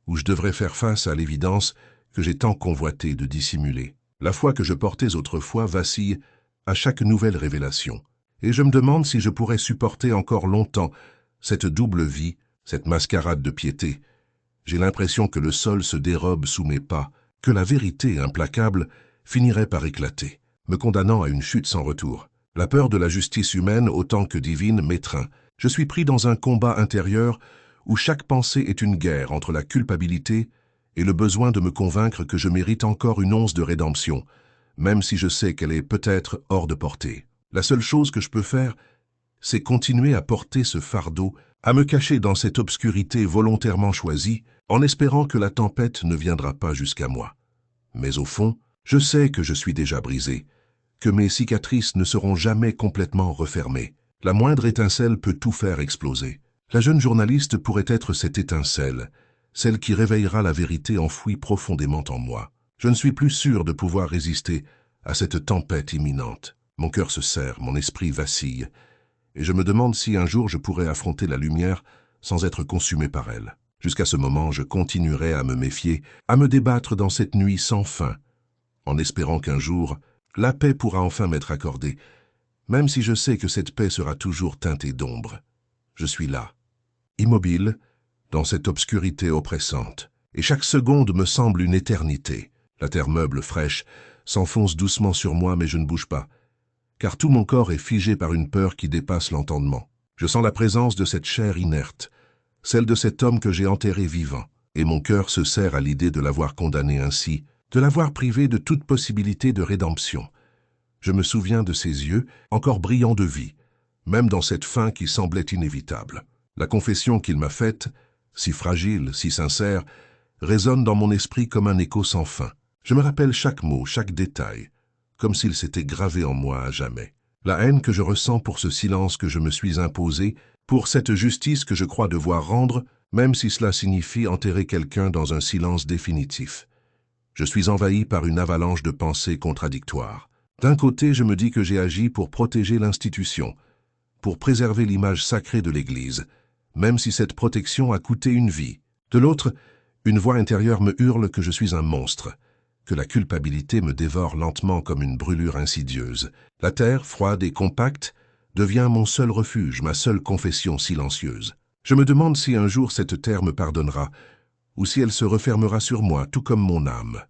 où je devrais faire face à l'évidence que j'ai tant convoité de dissimuler. La foi que je portais autrefois vacille à chaque nouvelle révélation, et je me demande si je pourrais supporter encore longtemps cette double vie, cette mascarade de piété. J'ai l'impression que le sol se dérobe sous mes pas, que la vérité implacable finirait par éclater, me condamnant à une chute sans retour. La peur de la justice humaine autant que divine m'étreint. Je suis pris dans un combat intérieur où chaque pensée est une guerre entre la culpabilité et le besoin de me convaincre que je mérite encore une once de rédemption, même si je sais qu'elle est peut-être hors de portée. La seule chose que je peux faire, c'est continuer à porter ce fardeau, à me cacher dans cette obscurité volontairement choisie, en espérant que la tempête ne viendra pas jusqu'à moi. Mais au fond, je sais que je suis déjà brisé, que mes cicatrices ne seront jamais complètement refermées. La moindre étincelle peut tout faire exploser. La jeune journaliste pourrait être cette étincelle, celle qui réveillera la vérité enfouie profondément en moi. Je ne suis plus sûr de pouvoir résister à cette tempête imminente. Mon cœur se serre, mon esprit vacille, et je me demande si un jour je pourrais affronter la lumière sans être consumé par elle. Jusqu'à ce moment, je continuerai à me méfier, à me débattre dans cette nuit sans fin, en espérant qu'un jour, la paix pourra enfin m'être accordée, même si je sais que cette paix sera toujours teintée d'ombre. Je suis là, immobile, dans cette obscurité oppressante, et chaque seconde me semble une éternité. La terre meuble fraîche s'enfonce doucement sur moi, mais je ne bouge pas, car tout mon corps est figé par une peur qui dépasse l'entendement. Je sens la présence de cette chair inerte, celle de cet homme que j'ai enterré vivant, et mon cœur se serre à l'idée de l'avoir condamné ainsi, de l'avoir privé de toute possibilité de rédemption. Je me souviens de ses yeux, encore brillants de vie, même dans cette fin qui semblait inévitable. La confession qu'il m'a faite, si fragile, si sincère, résonne dans mon esprit comme un écho sans fin. Je me rappelle chaque mot, chaque détail, comme s'il s'était gravé en moi à jamais. La haine que je ressens pour ce silence que je me suis imposé, pour cette justice que je crois devoir rendre, même si cela signifie enterrer quelqu'un dans un silence définitif. Je suis envahi par une avalanche de pensées contradictoires. D'un côté, je me dis que j'ai agi pour protéger l'institution, pour préserver l'image sacrée de l'Église, même si cette protection a coûté une vie. De l'autre, une voix intérieure me hurle que je suis un monstre, que la culpabilité me dévore lentement comme une brûlure insidieuse. La terre, froide et compacte, devient mon seul refuge, ma seule confession silencieuse. Je me demande si un jour cette terre me pardonnera, ou si elle se refermera sur moi, tout comme mon âme.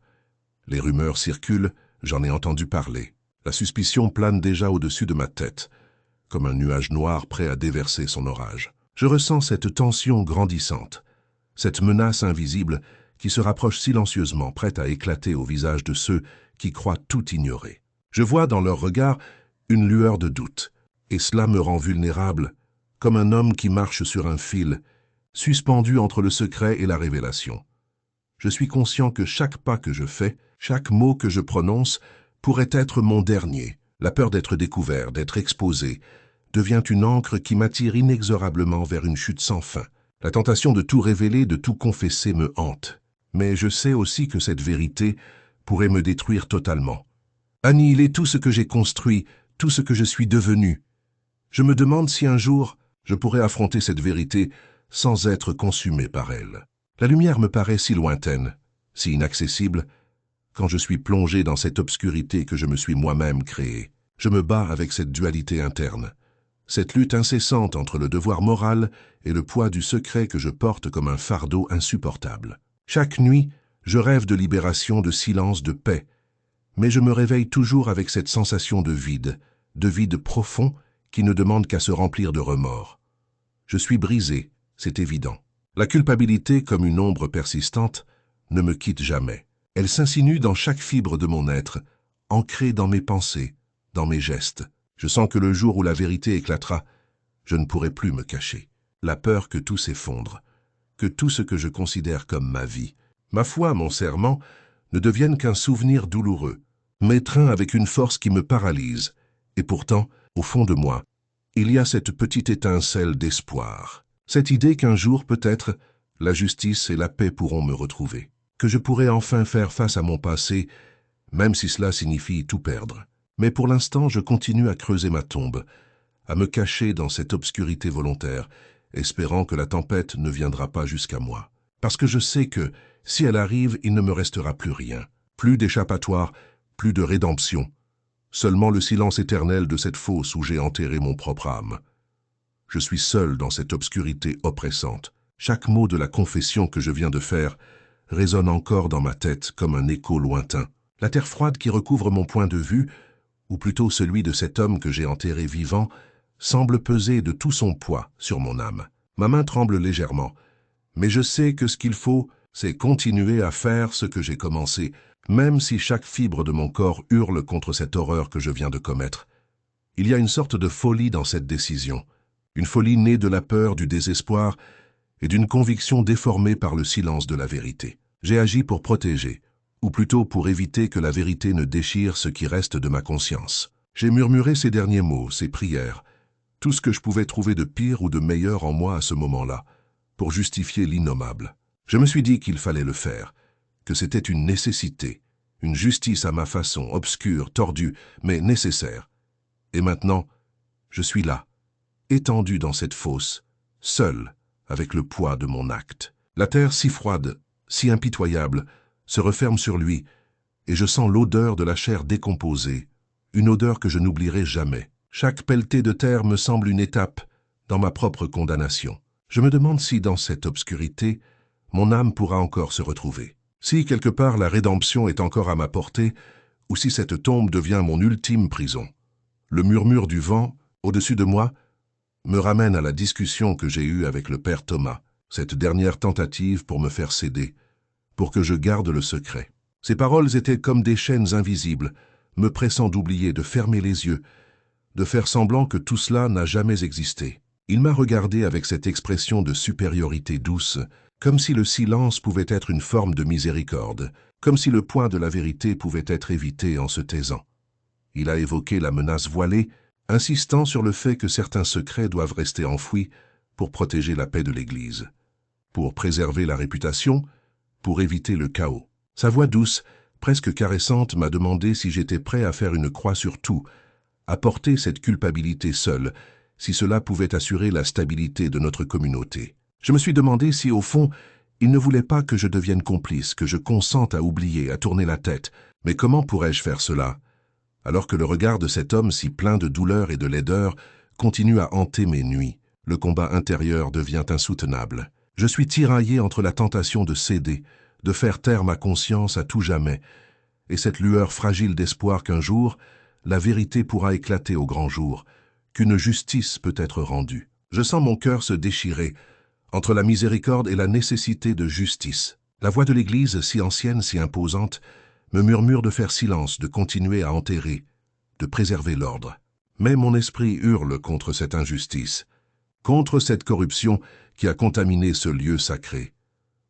Les rumeurs circulent, j'en ai entendu parler. La suspicion plane déjà au-dessus de ma tête, comme un nuage noir prêt à déverser son orage. Je ressens cette tension grandissante, cette menace invisible qui se rapproche silencieusement, prête à éclater au visage de ceux qui croient tout ignorer. Je vois dans leur regard une lueur de doute, et cela me rend vulnérable, comme un homme qui marche sur un fil, suspendu entre le secret et la révélation. Je suis conscient que chaque pas que je fais, chaque mot que je prononce, pourrait être mon dernier. La peur d'être découvert, d'être exposé, devient une ancre qui m'attire inexorablement vers une chute sans fin. La tentation de tout révéler, de tout confesser me hante. Mais je sais aussi que cette vérité pourrait me détruire totalement. Annihiler tout ce que j'ai construit, tout ce que je suis devenu. Je me demande si un jour je pourrais affronter cette vérité sans être consumé par elle. La lumière me paraît si lointaine, si inaccessible, quand je suis plongé dans cette obscurité que je me suis moi-même créée. Je me bats avec cette dualité interne, cette lutte incessante entre le devoir moral et le poids du secret que je porte comme un fardeau insupportable. Chaque nuit, je rêve de libération, de silence, de paix, mais je me réveille toujours avec cette sensation de vide profond qui ne demande qu'à se remplir de remords. Je suis brisé, c'est évident. La culpabilité, comme une ombre persistante, ne me quitte jamais. Elle s'insinue dans chaque fibre de mon être, ancrée dans mes pensées, dans mes gestes. Je sens que le jour où la vérité éclatera, je ne pourrai plus me cacher. La peur que tout s'effondre, que tout ce que je considère comme ma vie, ma foi, mon serment, ne deviennent qu'un souvenir douloureux, m'étreint avec une force qui me paralyse. Et pourtant, au fond de moi, il y a cette petite étincelle d'espoir. Cette idée qu'un jour, peut-être, la justice et la paix pourront me retrouver. Que je pourrai enfin faire face à mon passé, même si cela signifie tout perdre. Mais pour l'instant, je continue à creuser ma tombe, à me cacher dans cette obscurité volontaire, espérant que la tempête ne viendra pas jusqu'à moi. Parce que je sais que, si elle arrive, il ne me restera plus rien. Plus d'échappatoire, plus de rédemption. Seulement le silence éternel de cette fosse où j'ai enterré mon propre âme. Je suis seul dans cette obscurité oppressante. Chaque mot de la confession que je viens de faire résonne encore dans ma tête comme un écho lointain. La terre froide qui recouvre mon point de vue, ou plutôt celui de cet homme que j'ai enterré vivant, semble peser de tout son poids sur mon âme. Ma main tremble légèrement, mais je sais que ce qu'il faut, c'est continuer à faire ce que j'ai commencé, même si chaque fibre de mon corps hurle contre cette horreur que je viens de commettre. Il y a une sorte de folie dans cette décision, une folie née de la peur, du désespoir et d'une conviction déformée par le silence de la vérité. J'ai agi pour protéger, ou plutôt pour éviter que la vérité ne déchire ce qui reste de ma conscience. J'ai murmuré ces derniers mots, ces prières, tout ce que je pouvais trouver de pire ou de meilleur en moi à ce moment-là, pour justifier l'innommable. Je me suis dit qu'il fallait le faire, que c'était une nécessité, une justice à ma façon, obscure, tordue, mais nécessaire. Et maintenant, je suis là, étendu dans cette fosse, seul, avec le poids de mon acte. La terre si froide, si impitoyable, se referme sur lui, et je sens l'odeur de la chair décomposée, une odeur que je n'oublierai jamais. Chaque pelletée de terre me semble une étape dans ma propre condamnation. Je me demande si, dans cette obscurité, mon âme pourra encore se retrouver. Si, quelque part, la rédemption est encore à ma portée, ou si cette tombe devient mon ultime prison. Le murmure du vent, au-dessus de moi, me ramène à la discussion que j'ai eue avec le père Thomas, cette dernière tentative pour me faire céder, pour que je garde le secret. Ces paroles étaient comme des chaînes invisibles, me pressant d'oublier, de fermer les yeux, de faire semblant que tout cela n'a jamais existé. Il m'a regardé avec cette expression de supériorité douce, comme si le silence pouvait être une forme de miséricorde, comme si le poids de la vérité pouvait être évité en se taisant. Il a évoqué la menace voilée, insistant sur le fait que certains secrets doivent rester enfouis pour protéger la paix de l'Église, pour préserver la réputation, pour éviter le chaos. Sa voix douce, presque caressante, m'a demandé si j'étais prêt à faire une croix sur tout, à porter cette culpabilité seule, si cela pouvait assurer la stabilité de notre communauté. Je me suis demandé si, au fond, il ne voulait pas que je devienne complice, que je consente à oublier, à tourner la tête. Mais comment pourrais-je faire cela, alors que le regard de cet homme si plein de douleur et de laideur continue à hanter mes nuits? Le combat intérieur devient insoutenable. Je suis tiraillé entre la tentation de céder, de faire taire ma conscience à tout jamais, et cette lueur fragile d'espoir qu'un jour, la vérité pourra éclater au grand jour, qu'une justice peut être rendue. Je sens mon cœur se déchirer entre la miséricorde et la nécessité de justice. La voix de l'Église, si ancienne, si imposante, me murmure de faire silence, de continuer à enterrer, de préserver l'ordre. Mais mon esprit hurle contre cette injustice, contre cette corruption qui a contaminé ce lieu sacré.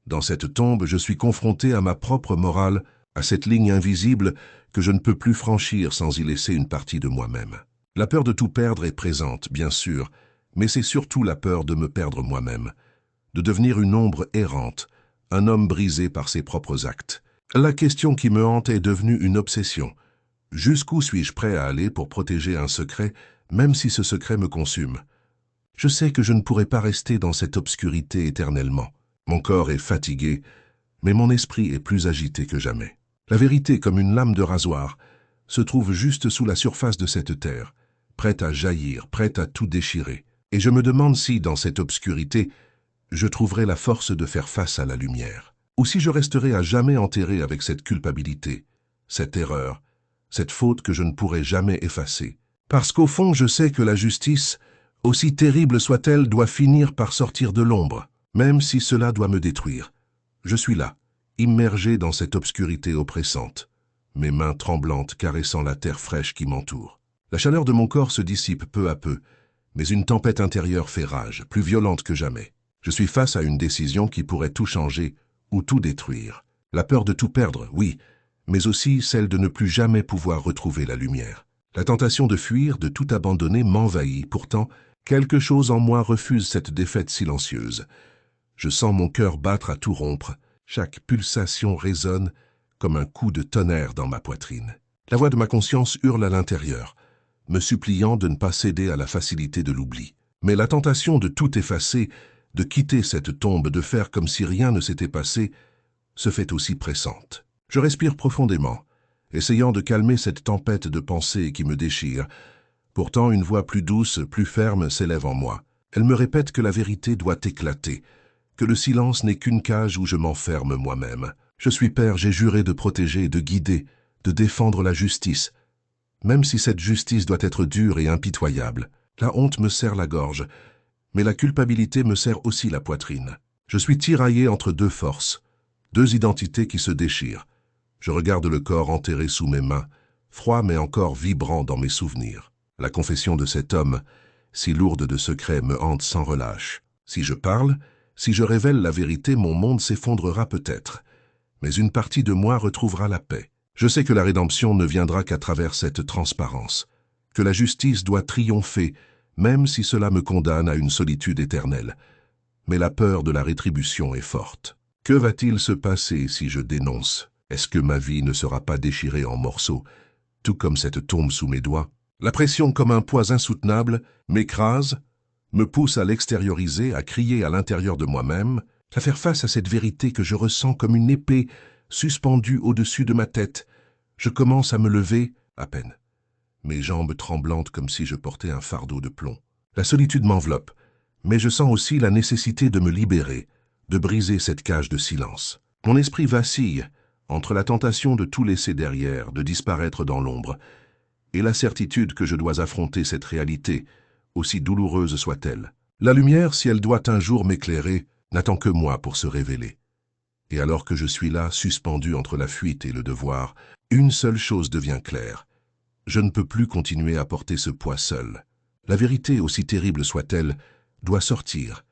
Dans cette tombe, je suis confronté à ma propre morale, à cette ligne invisible que je ne peux plus franchir sans y laisser une partie de moi-même. La peur de tout perdre est présente, bien sûr, mais c'est surtout la peur de me perdre moi-même, de devenir une ombre errante, un homme brisé par ses propres actes. La question qui me hante est devenue une obsession. Jusqu'où suis-je prêt à aller pour protéger un secret, même si ce secret me consume? Je sais que je ne pourrai pas rester dans cette obscurité éternellement. Mon corps est fatigué, mais mon esprit est plus agité que jamais. La vérité, comme une lame de rasoir, se trouve juste sous la surface de cette terre, prête à jaillir, prête à tout déchirer. Et je me demande si, dans cette obscurité, je trouverai la force de faire face à la lumière. Ou si je resterai à jamais enterré avec cette culpabilité, cette erreur, cette faute que je ne pourrai jamais effacer. Parce qu'au fond, je sais que la justice, aussi terrible soit-elle, doit finir par sortir de l'ombre, même si cela doit me détruire. Je suis là, immergé dans cette obscurité oppressante, mes mains tremblantes caressant la terre fraîche qui m'entoure. La chaleur de mon corps se dissipe peu à peu, mais une tempête intérieure fait rage, plus violente que jamais. Je suis face à une décision qui pourrait tout changer ou tout détruire. La peur de tout perdre, oui, mais aussi celle de ne plus jamais pouvoir retrouver la lumière. La tentation de fuir, de tout abandonner m'envahit. Pourtant, quelque chose en moi refuse cette défaite silencieuse. Je sens mon cœur battre à tout rompre. Chaque pulsation résonne comme un coup de tonnerre dans ma poitrine. La voix de ma conscience hurle à l'intérieur, me suppliant de ne pas céder à la facilité de l'oubli. Mais la tentation de tout effacer, de quitter cette tombe, de faire comme si rien ne s'était passé, se fait aussi pressante. Je respire profondément, essayant de calmer cette tempête de pensées qui me déchire. Pourtant, une voix plus douce, plus ferme s'élève en moi. Elle me répète que la vérité doit éclater, que le silence n'est qu'une cage où je m'enferme moi-même. Je suis père, j'ai juré de protéger, de guider, de défendre la justice, même si cette justice doit être dure et impitoyable. La honte me serre la gorge, mais la culpabilité me serre aussi la poitrine. Je suis tiraillé entre deux forces, deux identités qui se déchirent. Je regarde le corps enterré sous mes mains, froid mais encore vibrant dans mes souvenirs. La confession de cet homme, si lourde de secrets, me hante sans relâche. Si je parle, si je révèle la vérité, mon monde s'effondrera peut-être, mais une partie de moi retrouvera la paix. Je sais que la rédemption ne viendra qu'à travers cette transparence, que la justice doit triompher, même si cela me condamne à une solitude éternelle. Mais la peur de la rétribution est forte. Que va-t-il se passer si je dénonce? Est-ce que ma vie ne sera pas déchirée en morceaux, tout comme cette tombe sous mes doigts? La pression, comme un poids insoutenable, m'écrase, me pousse à l'extérioriser, à crier à l'intérieur de moi-même, à faire face à cette vérité que je ressens comme une épée suspendue au-dessus de ma tête. Je commence à me lever, à peine, mes jambes tremblantes comme si je portais un fardeau de plomb. La solitude m'enveloppe, mais je sens aussi la nécessité de me libérer, de briser cette cage de silence. Mon esprit vacille entre la tentation de tout laisser derrière, de disparaître dans l'ombre, et la certitude que je dois affronter cette réalité, aussi douloureuse soit-elle. La lumière, si elle doit un jour m'éclairer, n'attend que moi pour se révéler. Et alors que je suis là, suspendu entre la fuite et le devoir, une seule chose devient claire. Je ne peux plus continuer à porter ce poids seul. La vérité, aussi terrible soit-elle, doit sortir,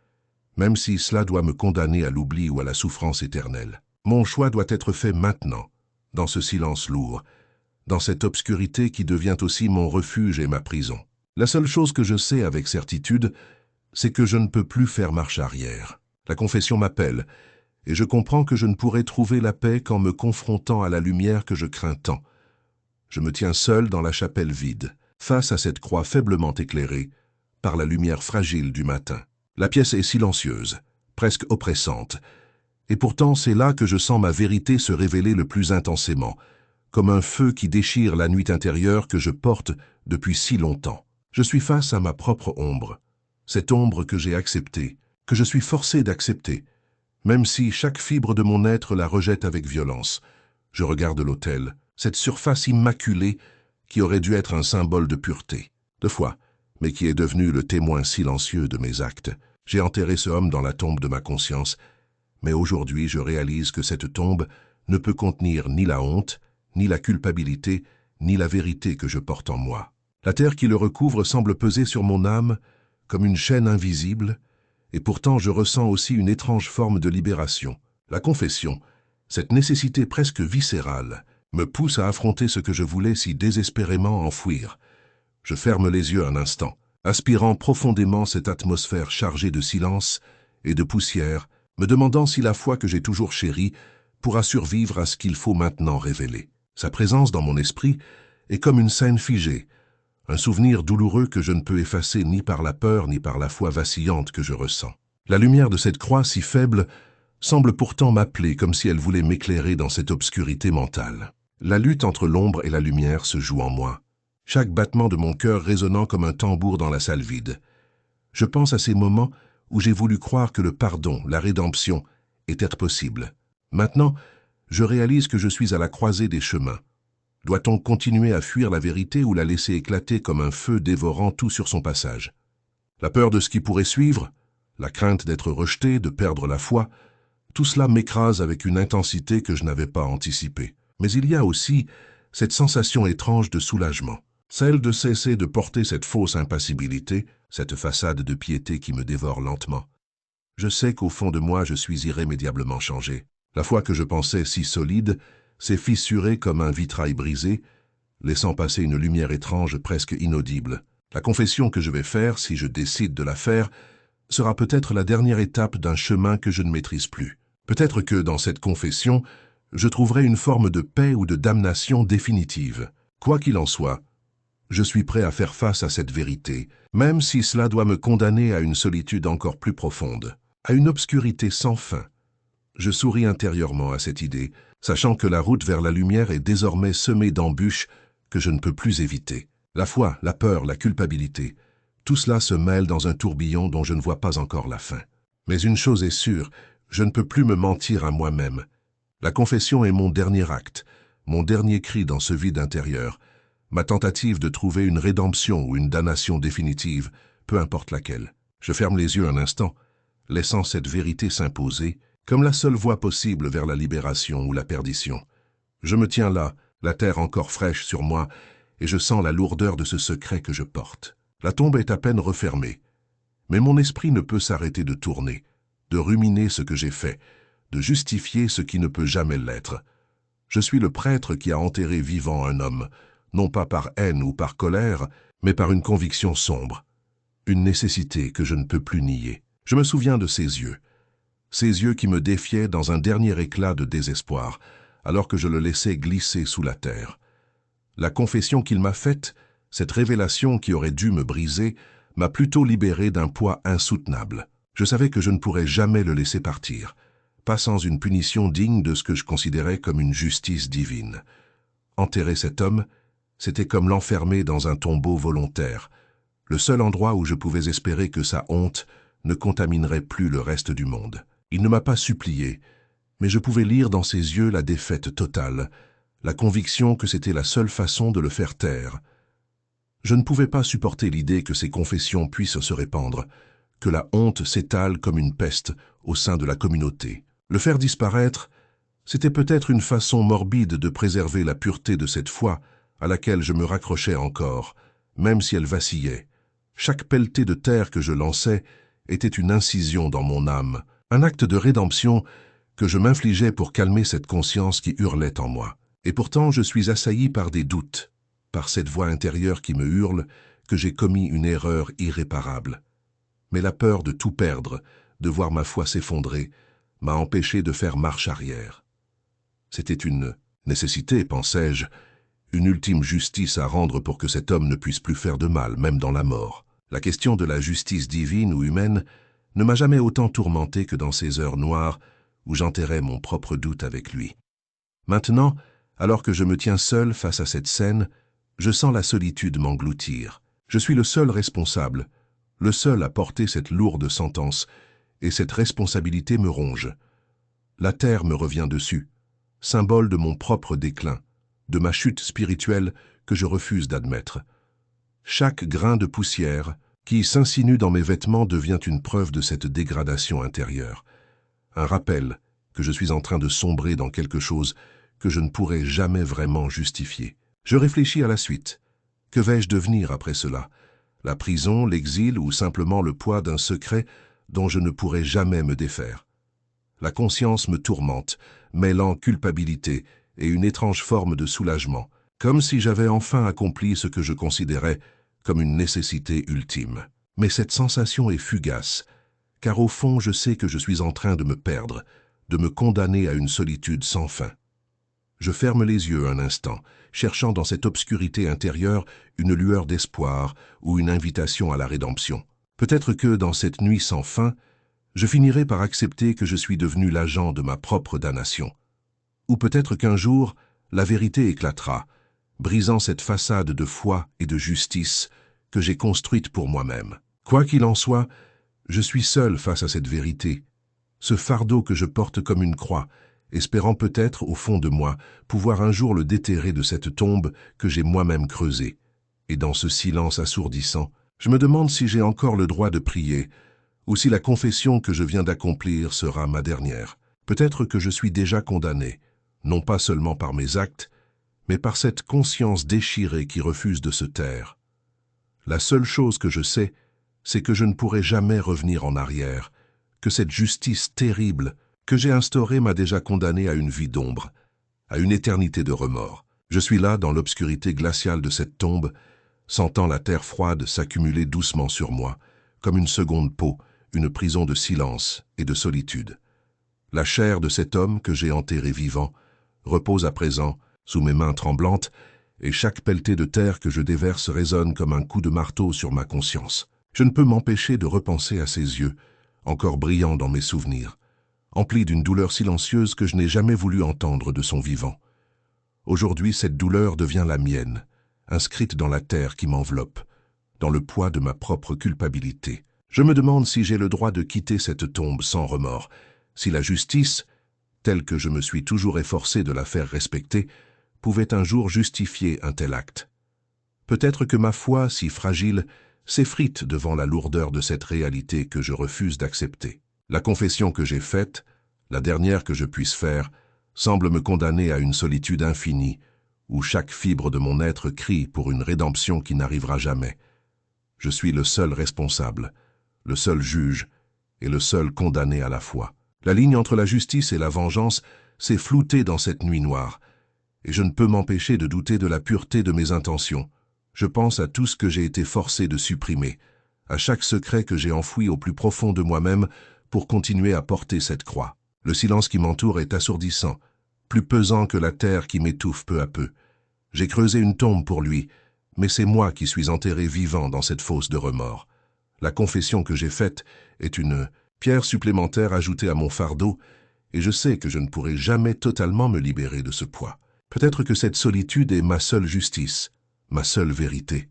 même si cela doit me condamner à l'oubli ou à la souffrance éternelle. Mon choix doit être fait maintenant, dans ce silence lourd, dans cette obscurité qui devient aussi mon refuge et ma prison. La seule chose que je sais avec certitude, c'est que je ne peux plus faire marche arrière. La confession m'appelle, et je comprends que je ne pourrai trouver la paix qu'en me confrontant à la lumière que je crains tant. Je me tiens seul dans la chapelle vide, face à cette croix faiblement éclairée par la lumière fragile du matin. La pièce est silencieuse, presque oppressante, et pourtant c'est là que je sens ma vérité se révéler le plus intensément, comme un feu qui déchire la nuit intérieure que je porte depuis si longtemps. Je suis face à ma propre ombre, cette ombre que j'ai acceptée, que je suis forcé d'accepter, même si chaque fibre de mon être la rejette avec violence. Je regarde l'autel, cette surface immaculée qui aurait dû être un symbole de pureté, de foi, mais qui est devenu le témoin silencieux de mes actes. J'ai enterré ce homme dans la tombe de ma conscience, mais aujourd'hui je réalise que cette tombe ne peut contenir ni la honte, ni la culpabilité, ni la vérité que je porte en moi. La terre qui le recouvre semble peser sur mon âme comme une chaîne invisible, et pourtant je ressens aussi une étrange forme de libération. La confession, cette nécessité presque viscérale, me pousse à affronter ce que je voulais si désespérément enfouir. Je ferme les yeux un instant, aspirant profondément cette atmosphère chargée de silence et de poussière, me demandant si la foi que j'ai toujours chérie pourra survivre à ce qu'il faut maintenant révéler. Sa présence dans mon esprit est comme une scène figée, un souvenir douloureux que je ne peux effacer ni par la peur ni par la foi vacillante que je ressens. La lumière de cette croix si faible semble pourtant m'appeler comme si elle voulait m'éclairer dans cette obscurité mentale. La lutte entre l'ombre et la lumière se joue en moi, chaque battement de mon cœur résonnant comme un tambour dans la salle vide. Je pense à ces moments où j'ai voulu croire que le pardon, la rédemption, était possible. Maintenant, je réalise que je suis à la croisée des chemins. Doit-on continuer à fuir la vérité ou la laisser éclater comme un feu dévorant tout sur son passage? La peur de ce qui pourrait suivre, la crainte d'être rejeté, de perdre la foi, tout cela m'écrase avec une intensité que je n'avais pas anticipée. Mais il y a aussi cette sensation étrange de soulagement, celle de cesser de porter cette fausse impassibilité, cette façade de piété qui me dévore lentement. Je sais qu'au fond de moi, je suis irrémédiablement changé. La foi que je pensais si solide s'est fissurée comme un vitrail brisé, laissant passer une lumière étrange presque inaudible. La confession que je vais faire, si je décide de la faire, sera peut-être la dernière étape d'un chemin que je ne maîtrise plus. Peut-être que dans cette confession, je trouverai une forme de paix ou de damnation définitive. Quoi qu'il en soit, je suis prêt à faire face à cette vérité, même si cela doit me condamner à une solitude encore plus profonde, à une obscurité sans fin. Je souris intérieurement à cette idée, sachant que la route vers la lumière est désormais semée d'embûches que je ne peux plus éviter. La foi, la peur, la culpabilité, tout cela se mêle dans un tourbillon dont je ne vois pas encore la fin. Mais une chose est sûre, je ne peux plus me mentir à moi-même. La confession est mon dernier acte, mon dernier cri dans ce vide intérieur, ma tentative de trouver une rédemption ou une damnation définitive, peu importe laquelle. Je ferme les yeux un instant, laissant cette vérité s'imposer, comme la seule voie possible vers la libération ou la perdition. Je me tiens là, la terre encore fraîche sur moi, et je sens la lourdeur de ce secret que je porte. La tombe est à peine refermée, mais mon esprit ne peut s'arrêter de tourner, de ruminer ce que j'ai fait, de justifier ce qui ne peut jamais l'être. Je suis le prêtre qui a enterré vivant un homme, non pas par haine ou par colère, mais par une conviction sombre, une nécessité que je ne peux plus nier. Je me souviens de ces yeux qui me défiaient dans un dernier éclat de désespoir, alors que je le laissais glisser sous la terre. La confession qu'il m'a faite, cette révélation qui aurait dû me briser, m'a plutôt libéré d'un poids insoutenable. Je savais que je ne pourrais jamais le laisser partir, pas sans une punition digne de ce que je considérais comme une justice divine. Enterrer cet homme, c'était comme l'enfermer dans un tombeau volontaire, le seul endroit où je pouvais espérer que sa honte ne contaminerait plus le reste du monde. Il ne m'a pas supplié, mais je pouvais lire dans ses yeux la défaite totale, la conviction que c'était la seule façon de le faire taire. Je ne pouvais pas supporter l'idée que ces confessions puissent se répandre, que la honte s'étale comme une peste au sein de la communauté. Le faire disparaître, c'était peut-être une façon morbide de préserver la pureté de cette foi à laquelle je me raccrochais encore, même si elle vacillait. Chaque pelletée de terre que je lançais était une incision dans mon âme, un acte de rédemption que je m'infligeais pour calmer cette conscience qui hurlait en moi. Et pourtant, je suis assailli par des doutes, par cette voix intérieure qui me hurle que j'ai commis une erreur irréparable. Mais la peur de tout perdre, de voir ma foi s'effondrer, m'a empêché de faire marche arrière. C'était une nécessité, pensais-je, une ultime justice à rendre pour que cet homme ne puisse plus faire de mal, même dans la mort. La question de la justice divine ou humaine ne m'a jamais autant tourmenté que dans ces heures noires où j'enterrais mon propre doute avec lui. Maintenant, alors que je me tiens seul face à cette scène, je sens la solitude m'engloutir. Je suis le seul responsable, le seul à porter cette lourde sentence, et cette responsabilité me ronge. La terre me revient dessus, symbole de mon propre déclin, de ma chute spirituelle que je refuse d'admettre. Chaque grain de poussière qui s'insinue dans mes vêtements devient une preuve de cette dégradation intérieure, un rappel que je suis en train de sombrer dans quelque chose que je ne pourrai jamais vraiment justifier. Je réfléchis à la suite. Que vais-je devenir après cela? La prison, l'exil ou simplement le poids d'un secret dont je ne pourrai jamais me défaire? La conscience me tourmente, mêlant culpabilité et une étrange forme de soulagement, comme si j'avais enfin accompli ce que je considérais comme une nécessité ultime. Mais cette sensation est fugace, car au fond je sais que je suis en train de me perdre, de me condamner à une solitude sans fin. Je ferme les yeux un instant, cherchant dans cette obscurité intérieure une lueur d'espoir ou une invitation à la rédemption. Peut-être que dans cette nuit sans fin, je finirai par accepter que je suis devenu l'agent de ma propre damnation. Ou peut-être qu'un jour, la vérité éclatera, brisant cette façade de foi et de justice que j'ai construite pour moi-même. Quoi qu'il en soit, je suis seul face à cette vérité, ce fardeau que je porte comme une croix, espérant peut-être, au fond de moi, pouvoir un jour le déterrer de cette tombe que j'ai moi-même creusée. Et dans ce silence assourdissant, je me demande si j'ai encore le droit de prier, ou si la confession que je viens d'accomplir sera ma dernière. Peut-être que je suis déjà condamné, non pas seulement par mes actes, mais par cette conscience déchirée qui refuse de se taire. La seule chose que je sais, c'est que je ne pourrai jamais revenir en arrière, que cette justice terrible que j'ai instaurée m'a déjà condamné à une vie d'ombre, à une éternité de remords. Je suis là, dans l'obscurité glaciale de cette tombe, sentant la terre froide s'accumuler doucement sur moi, comme une seconde peau, une prison de silence et de solitude. La chair de cet homme que j'ai enterré vivant repose à présent sous mes mains tremblantes, et chaque pelletée de terre que je déverse résonne comme un coup de marteau sur ma conscience. Je ne peux m'empêcher de repenser à ses yeux, encore brillants dans mes souvenirs, emplis d'une douleur silencieuse que je n'ai jamais voulu entendre de son vivant. Aujourd'hui, cette douleur devient la mienne, inscrite dans la terre qui m'enveloppe, dans le poids de ma propre culpabilité. Je me demande si j'ai le droit de quitter cette tombe sans remords, si la justice, telle que je me suis toujours efforcé de la faire respecter, pouvait un jour justifier un tel acte. Peut-être que ma foi, si fragile, s'effrite devant la lourdeur de cette réalité que je refuse d'accepter. La confession que j'ai faite, la dernière que je puisse faire, semble me condamner à une solitude infinie, où chaque fibre de mon être crie pour une rédemption qui n'arrivera jamais. Je suis le seul responsable, le seul juge et le seul condamné à la fois. La ligne entre la justice et la vengeance s'est floutée dans cette nuit noire, et je ne peux m'empêcher de douter de la pureté de mes intentions. Je pense à tout ce que j'ai été forcé de supprimer, à chaque secret que j'ai enfoui au plus profond de moi-même pour continuer à porter cette croix. Le silence qui m'entoure est assourdissant, plus pesant que la terre qui m'étouffe peu à peu. J'ai creusé une tombe pour lui, mais c'est moi qui suis enterré vivant dans cette fosse de remords. La confession que j'ai faite est une pierre supplémentaire ajoutée à mon fardeau, et je sais que je ne pourrai jamais totalement me libérer de ce poids. Peut-être que cette solitude est ma seule justice, ma seule vérité.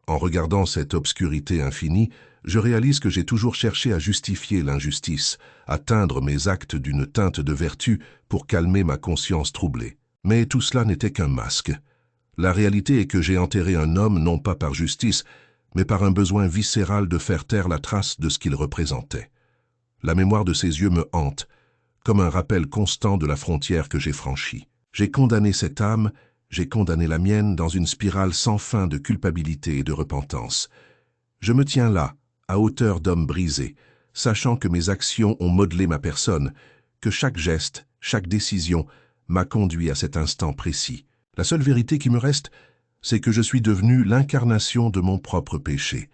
En regardant cette obscurité infinie, je réalise que j'ai toujours cherché à justifier l'injustice, à teindre mes actes d'une teinte de vertu pour calmer ma conscience troublée. Mais tout cela n'était qu'un masque. La réalité est que j'ai enterré un homme non pas par justice, mais par un besoin viscéral de faire taire la trace de ce qu'il représentait. La mémoire de ses yeux me hante, comme un rappel constant de la frontière que j'ai franchie. J'ai condamné cette âme, j'ai condamné la mienne dans une spirale sans fin de culpabilité et de repentance. Je me tiens là, à hauteur d'homme brisé, sachant que mes actions ont modelé ma personne, que chaque geste, chaque décision m'a conduit à cet instant précis. La seule vérité qui me reste, c'est que je suis devenu l'incarnation de mon propre péché.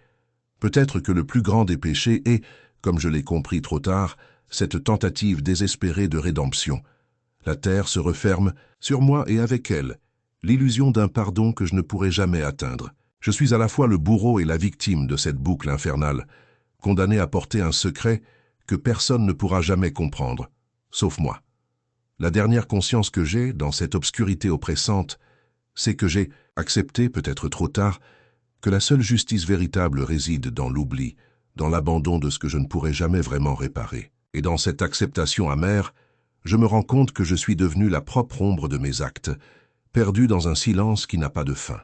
Peut-être que le plus grand des péchés est, comme je l'ai compris trop tard, cette tentative désespérée de rédemption. La terre se referme sur moi et avec elle, l'illusion d'un pardon que je ne pourrai jamais atteindre. Je suis à la fois le bourreau et la victime de cette boucle infernale, condamné à porter un secret que personne ne pourra jamais comprendre, sauf moi. La dernière conscience que j'ai, dans cette obscurité oppressante, c'est que j'ai accepté, peut-être trop tard, que la seule justice véritable réside dans l'oubli, dans l'abandon de ce que je ne pourrai jamais vraiment réparer. Et dans cette acceptation amère, je me rends compte que je suis devenu la propre ombre de mes actes, perdu dans un silence qui n'a pas de fin.